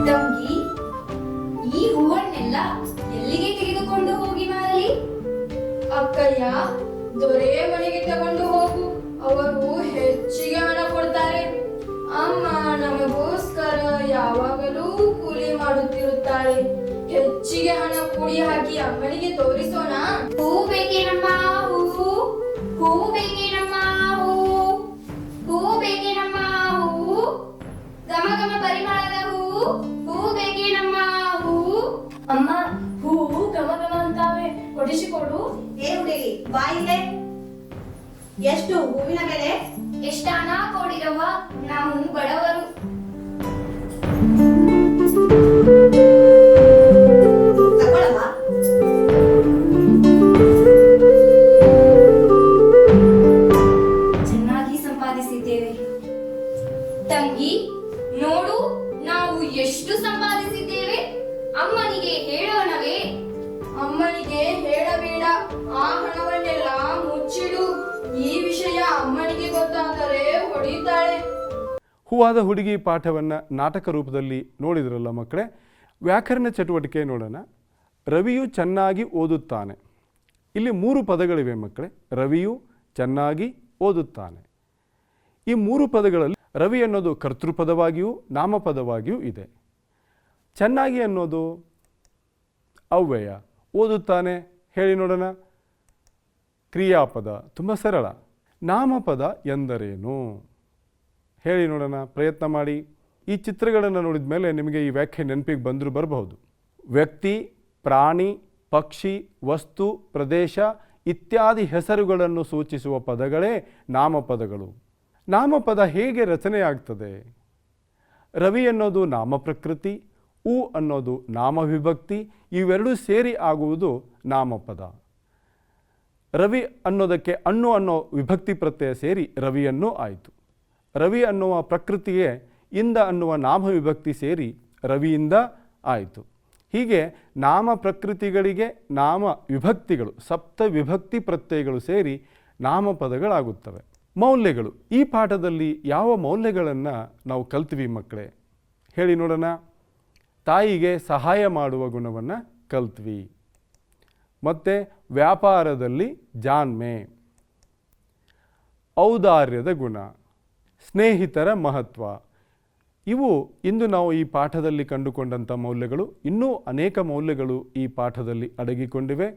E: ತಂಗಿ, ಈ ಹೂವನ್ನೆಲ್ಲ ಎಲ್ಲಿಗೆ ತೆಗೆದುಕೊಂಡು ಹೋಗಿ ಮಾರಲಿ?
D: ಅಕ್ಕಯ್ಯ, ದೊರೆ ಮನೆಗೆ ತಗೊಂಡು ಹೋಗು. ಅವರು ಹೆಚ್ಚಿಗೆ ಹಣ ಕೊಡ್ತಾರೆ. ಅಮ್ಮ ನಮಗೋಸ್ಕರ ಯಾವಾಗಲೂ ಕೂಲಿ ಮಾಡುತ್ತಿರುತ್ತಾಳೆ. ಹೆಚ್ಚಿಗೆ ಹಣ ಕೂಡಿ ಹಾಕಿ ಅಮ್ಮನಿಗೆ ತೋರಿಸೋಣ.
E: ಹೂ ಬೇಕೇನಮ್ಮ? ಹೂ ಹೂ ಬೇಕೇನಮ್ಮ? ಹೂ ಹೂ ಬೇಕೇನಮ್ಮ? ಹೂ ಘಮ ಘಮ ಪರಿಮಳದ ಹೂ ಹೂ ಬೇಕೇನಮ್ಮ? ಹೂ
D: ಅಮ್ಮ, ಹೂವು ಘಮ ಘಮ ಅಂತಾವೆ, ಕೊಡಿಸಿಕೊಡು.
F: ಏ ಹುಡುಗಿ, ಬಾಯಿಲೆ. ಎಷ್ಟು ಹೂವಿನ ಬೆಲೆ?
E: ಎಷ್ಟಾನ ಕೊಡಿರವ್ವ, ನಾವು ಬಡವರು.
F: ತಗೊಳಮ್ಮ.
E: ಚೆನ್ನಾಗಿ ಸಂಪಾದಿಸಿದ್ದೇವೆ. ತಂಗಿ, ನೋಡು, ನಾವು ಎಷ್ಟು ಸಂಪಾದಿಸಿದ್ದೇವೆ. ಅಮ್ಮನಿಗೆ ಹೇಳೋಣವೇ?
D: ಅಮ್ಮನಿಗೆ ಹೇಳಬೇಡ. ಆ ಹಣವನ್ನೆಲ್ಲ ಮುಚ್ಚಿಡು. ಈ ವಿಷಯ ಅಮ್ಮನಿಗೆ ಗೊತ್ತಾದರೆ ಹೊಡಿತಾಳೆ.
A: ಹೂವಾದ ಹುಡುಗಿ ಪಾಠವನ್ನು ನಾಟಕ ರೂಪದಲ್ಲಿ ನೋಡಿದ್ರಲ್ಲ ಮಕ್ಕಳೇ. ವ್ಯಾಕರಣ ಚಟುವಟಿಕೆ ನೋಡೋಣ. ರವಿಯು ಚೆನ್ನಾಗಿ ಓದುತ್ತಾನೆ. ಇಲ್ಲಿ 3 ಪದಗಳಿವೆ ಮಕ್ಕಳೇ. ರವಿಯು ಚೆನ್ನಾಗಿ ಓದುತ್ತಾನೆ. ಈ 3 ಪದಗಳಲ್ಲಿ ರವಿ ಅನ್ನೋದು ಕರ್ತೃಪದವಾಗಿಯೂ ನಾಮಪದವಾಗಿಯೂ ಇದೆ. ಚೆನ್ನಾಗಿ ಅನ್ನೋದು ಅವ್ಯಯ. ಓದುತ್ತಾನೆ ಹೇಳಿ ನೋಡೋಣ. ಕ್ರಿಯಾಪದ, ತುಂಬ ಸರಳ. ನಾಮಪದ ಎಂದರೇನು ಹೇಳಿ ನೋಡೋಣ, ಪ್ರಯತ್ನ ಮಾಡಿ. ಈ ಚಿತ್ರಗಳನ್ನು ನೋಡಿದ ಮೇಲೆ ನಿಮಗೆ ಈ ವ್ಯಾಖ್ಯೆ ನೆನಪಿಗೆ ಬಂದರೂ ಬರಬಹುದು. ವ್ಯಕ್ತಿ, ಪ್ರಾಣಿ, ಪಕ್ಷಿ, ವಸ್ತು, ಪ್ರದೇಶ ಇತ್ಯಾದಿ ಹೆಸರುಗಳನ್ನು ಸೂಚಿಸುವ ಪದಗಳೇ ನಾಮಪದಗಳು. ನಾಮಪದ ಹೇಗೆ ರಚನೆಯಾಗ್ತದೆ? ರವಿ ಅನ್ನೋದು ನಾಮಪ್ರಕೃತಿ, ಉ ಅನ್ನೋದು ನಾಮವಿಭಕ್ತಿ, ಇವೆರಡೂ ಸೇರಿ ಆಗುವುದು ನಾಮಪದ. ರವಿ ಅನ್ನೋದಕ್ಕೆ ಅಣ್ಣು ಅನ್ನೋ ವಿಭಕ್ತಿ ಪ್ರತ್ಯಯ ಸೇರಿ ರವಿಯನ್ನು ಆಯಿತು. ರವಿ ಅನ್ನುವ ಪ್ರಕೃತಿಗೆ ಇಂದ ಅನ್ನುವ ನಾಮವಿಭಕ್ತಿ ಸೇರಿ ರವಿಯಿಂದ ಆಯಿತು. ಹೀಗೆ ನಾಮ ಪ್ರಕೃತಿಗಳಿಗೆ ನಾಮ ವಿಭಕ್ತಿಗಳು, ಸಪ್ತ ವಿಭಕ್ತಿ ಪ್ರತ್ಯಯಗಳು ಸೇರಿ ನಾಮಪದಗಳಾಗುತ್ತವೆ. ಮೌಲ್ಯಗಳು. ಈ ಪಾಠದಲ್ಲಿ ಯಾವ ಮೌಲ್ಯಗಳನ್ನು ನಾವು ಕಲ್ತೀವಿ ಮಕ್ಕಳೇ ಹೇಳಿ ನೋಡೋಣ. ತಾಯಿಗೆ ಸಹಾಯ ಮಾಡುವ ಗುಣವನ್ನು ಕಲ್ತ್ವಿ. ಮತ್ತು ವ್ಯಾಪಾರದಲ್ಲಿ ಜಾಣ್ಮೆ, ಔದಾರ್ಯದ ಗುಣ, ಸ್ನೇಹಿತರ ಮಹತ್ವ. ಇವು ಇಂದು ನಾವು ಈ ಪಾಠದಲ್ಲಿ ಕಂಡುಕೊಂಡಂಥ ಮೌಲ್ಯಗಳು. ಇನ್ನೂ ಅನೇಕ ಮೌಲ್ಯಗಳು ಈ ಪಾಠದಲ್ಲಿ ಅಡಗಿಕೊಂಡಿವೆ.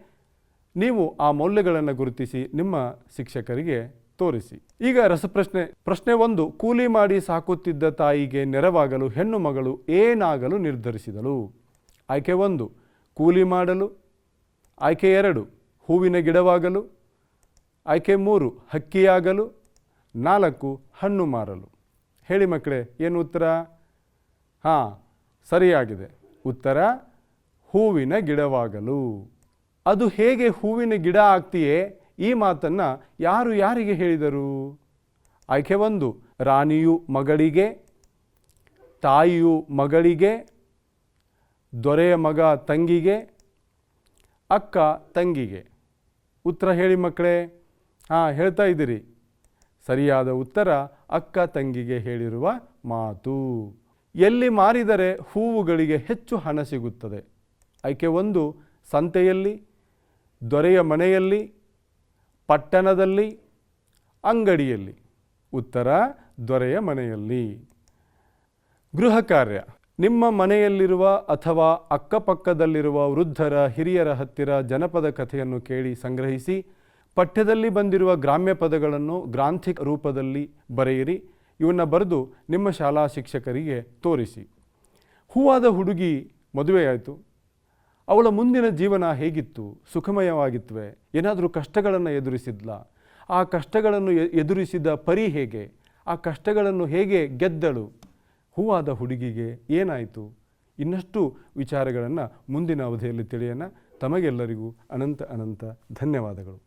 A: ನೀವು ಆ ಮೌಲ್ಯಗಳನ್ನು ಗುರುತಿಸಿ ನಿಮ್ಮ ಶಿಕ್ಷಕರಿಗೆ ತೋರಿಸಿ. ಈಗ ರಸಪ್ರಶ್ನೆ. ಪ್ರಶ್ನೆ 1. ಕೂಲಿ ಮಾಡಿ ಸಾಕುತ್ತಿದ್ದ ತಾಯಿಗೆ ನೆರವಾಗಲು ಹೆಣ್ಣು ಮಗಳು ಏನಾಗಲು ನಿರ್ಧರಿಸಿದಳು? ಆಯ್ಕೆ 1 ಕೂಲಿ ಮಾಡಲು, ಆಯ್ಕೆ 2 ಹೂವಿನ ಗಿಡವಾಗಲು, ಆಯ್ಕೆ 3 ಹಕ್ಕಿಯಾಗಲು, 4 ಹಣ್ಣು ಮಾರಲು. ಹೇಳಿ ಮಕ್ಕಳೇ, ಏನು ಉತ್ತರ? ಹಾಂ, ಸರಿಯಾಗಿದೆ. ಉತ್ತರ ಹೂವಿನ ಗಿಡವಾಗಲು. ಅದು ಹೇಗೆ ಹೂವಿನ ಗಿಡ ಆಗ್ತೀಯೇ, ಈ ಮಾತನ್ನು ಯಾರು ಯಾರಿಗೆ ಹೇಳಿದರು? ಆಯ್ಕೆ 1 ರಾಣಿಯು ಮಗಳಿಗೆ, ತಾಯಿಯು ಮಗಳಿಗೆ, ದೊರೆಯ ಮಗ ತಂಗಿಗೆ, ಅಕ್ಕ ತಂಗಿಗೆ. ಉತ್ತರ ಹೇಳಿ ಮಕ್ಕಳೇ. ಹಾಂ, ಹೇಳ್ತಾ ಇದ್ದೀರಿ. ಸರಿಯಾದ ಉತ್ತರ ಅಕ್ಕ ತಂಗಿಗೆ ಹೇಳಿರುವ ಮಾತು. ಎಲ್ಲಿ ಮಾರಿದರೆ ಹೂವುಗಳಿಗೆ ಹೆಚ್ಚು ಹಣ ಸಿಗುತ್ತದೆ? ಆಯ್ಕೆ 1 ಸಂತೆಯಲ್ಲಿ, ದೊರೆಯ ಮನೆಯಲ್ಲಿ, ಪಟ್ಟಣದಲ್ಲಿ, ಅಂಗಡಿಯಲ್ಲಿ. ಉತ್ತರ ದೊರೆಯ ಮನೆಯಲ್ಲಿ. ಗೃಹ ಕಾರ್ಯ. ನಿಮ್ಮ ಮನೆಯಲ್ಲಿರುವ ಅಥವಾ ಅಕ್ಕಪಕ್ಕದಲ್ಲಿರುವ ವೃದ್ಧರ ಹಿರಿಯರ ಹತ್ತಿರ ಜನಪದ ಕಥೆಯನ್ನು ಕೇಳಿ ಸಂಗ್ರಹಿಸಿ ಪಠ್ಯದಲ್ಲಿ ಬಂದಿರುವ ಗ್ರಾಮ್ಯ ಪದಗಳನ್ನು ಗ್ರಾಂಥಿಕ ರೂಪದಲ್ಲಿ ಬರೆಯಿರಿ. ಇವನ್ನು ಬರೆದು ನಿಮ್ಮ ಶಾಲಾ ಶಿಕ್ಷಕರಿಗೆ ತೋರಿಸಿ. ಹೂವಾದ ಹುಡುಗಿ ಮದುವೆಯಾಯಿತು. ಅವಳ ಮುಂದಿನ ಜೀವನ ಹೇಗಿತ್ತು? ಸುಖಮಯವಾಗಿತ್ವೆ? ಏನಾದರೂ ಕಷ್ಟಗಳನ್ನು ಎದುರಿಸಿದ್ಲಾ? ಆ ಕಷ್ಟಗಳನ್ನು ಎದುರಿಸಿದ ಪರಿ ಹೇಗೆ? ಆ ಕಷ್ಟಗಳನ್ನು ಹೇಗೆ ಗೆದ್ದಳು? ಹೂವಾದ ಹುಡುಗಿಗೆ ಏನಾಯಿತು? ಇನ್ನಷ್ಟು ವಿಚಾರಗಳನ್ನು ಮುಂದಿನ ಅವಧಿಯಲ್ಲಿ ತಿಳಿಯೋಣ. ತಮಗೆಲ್ಲರಿಗೂ ಅನಂತ ಧನ್ಯವಾದಗಳು.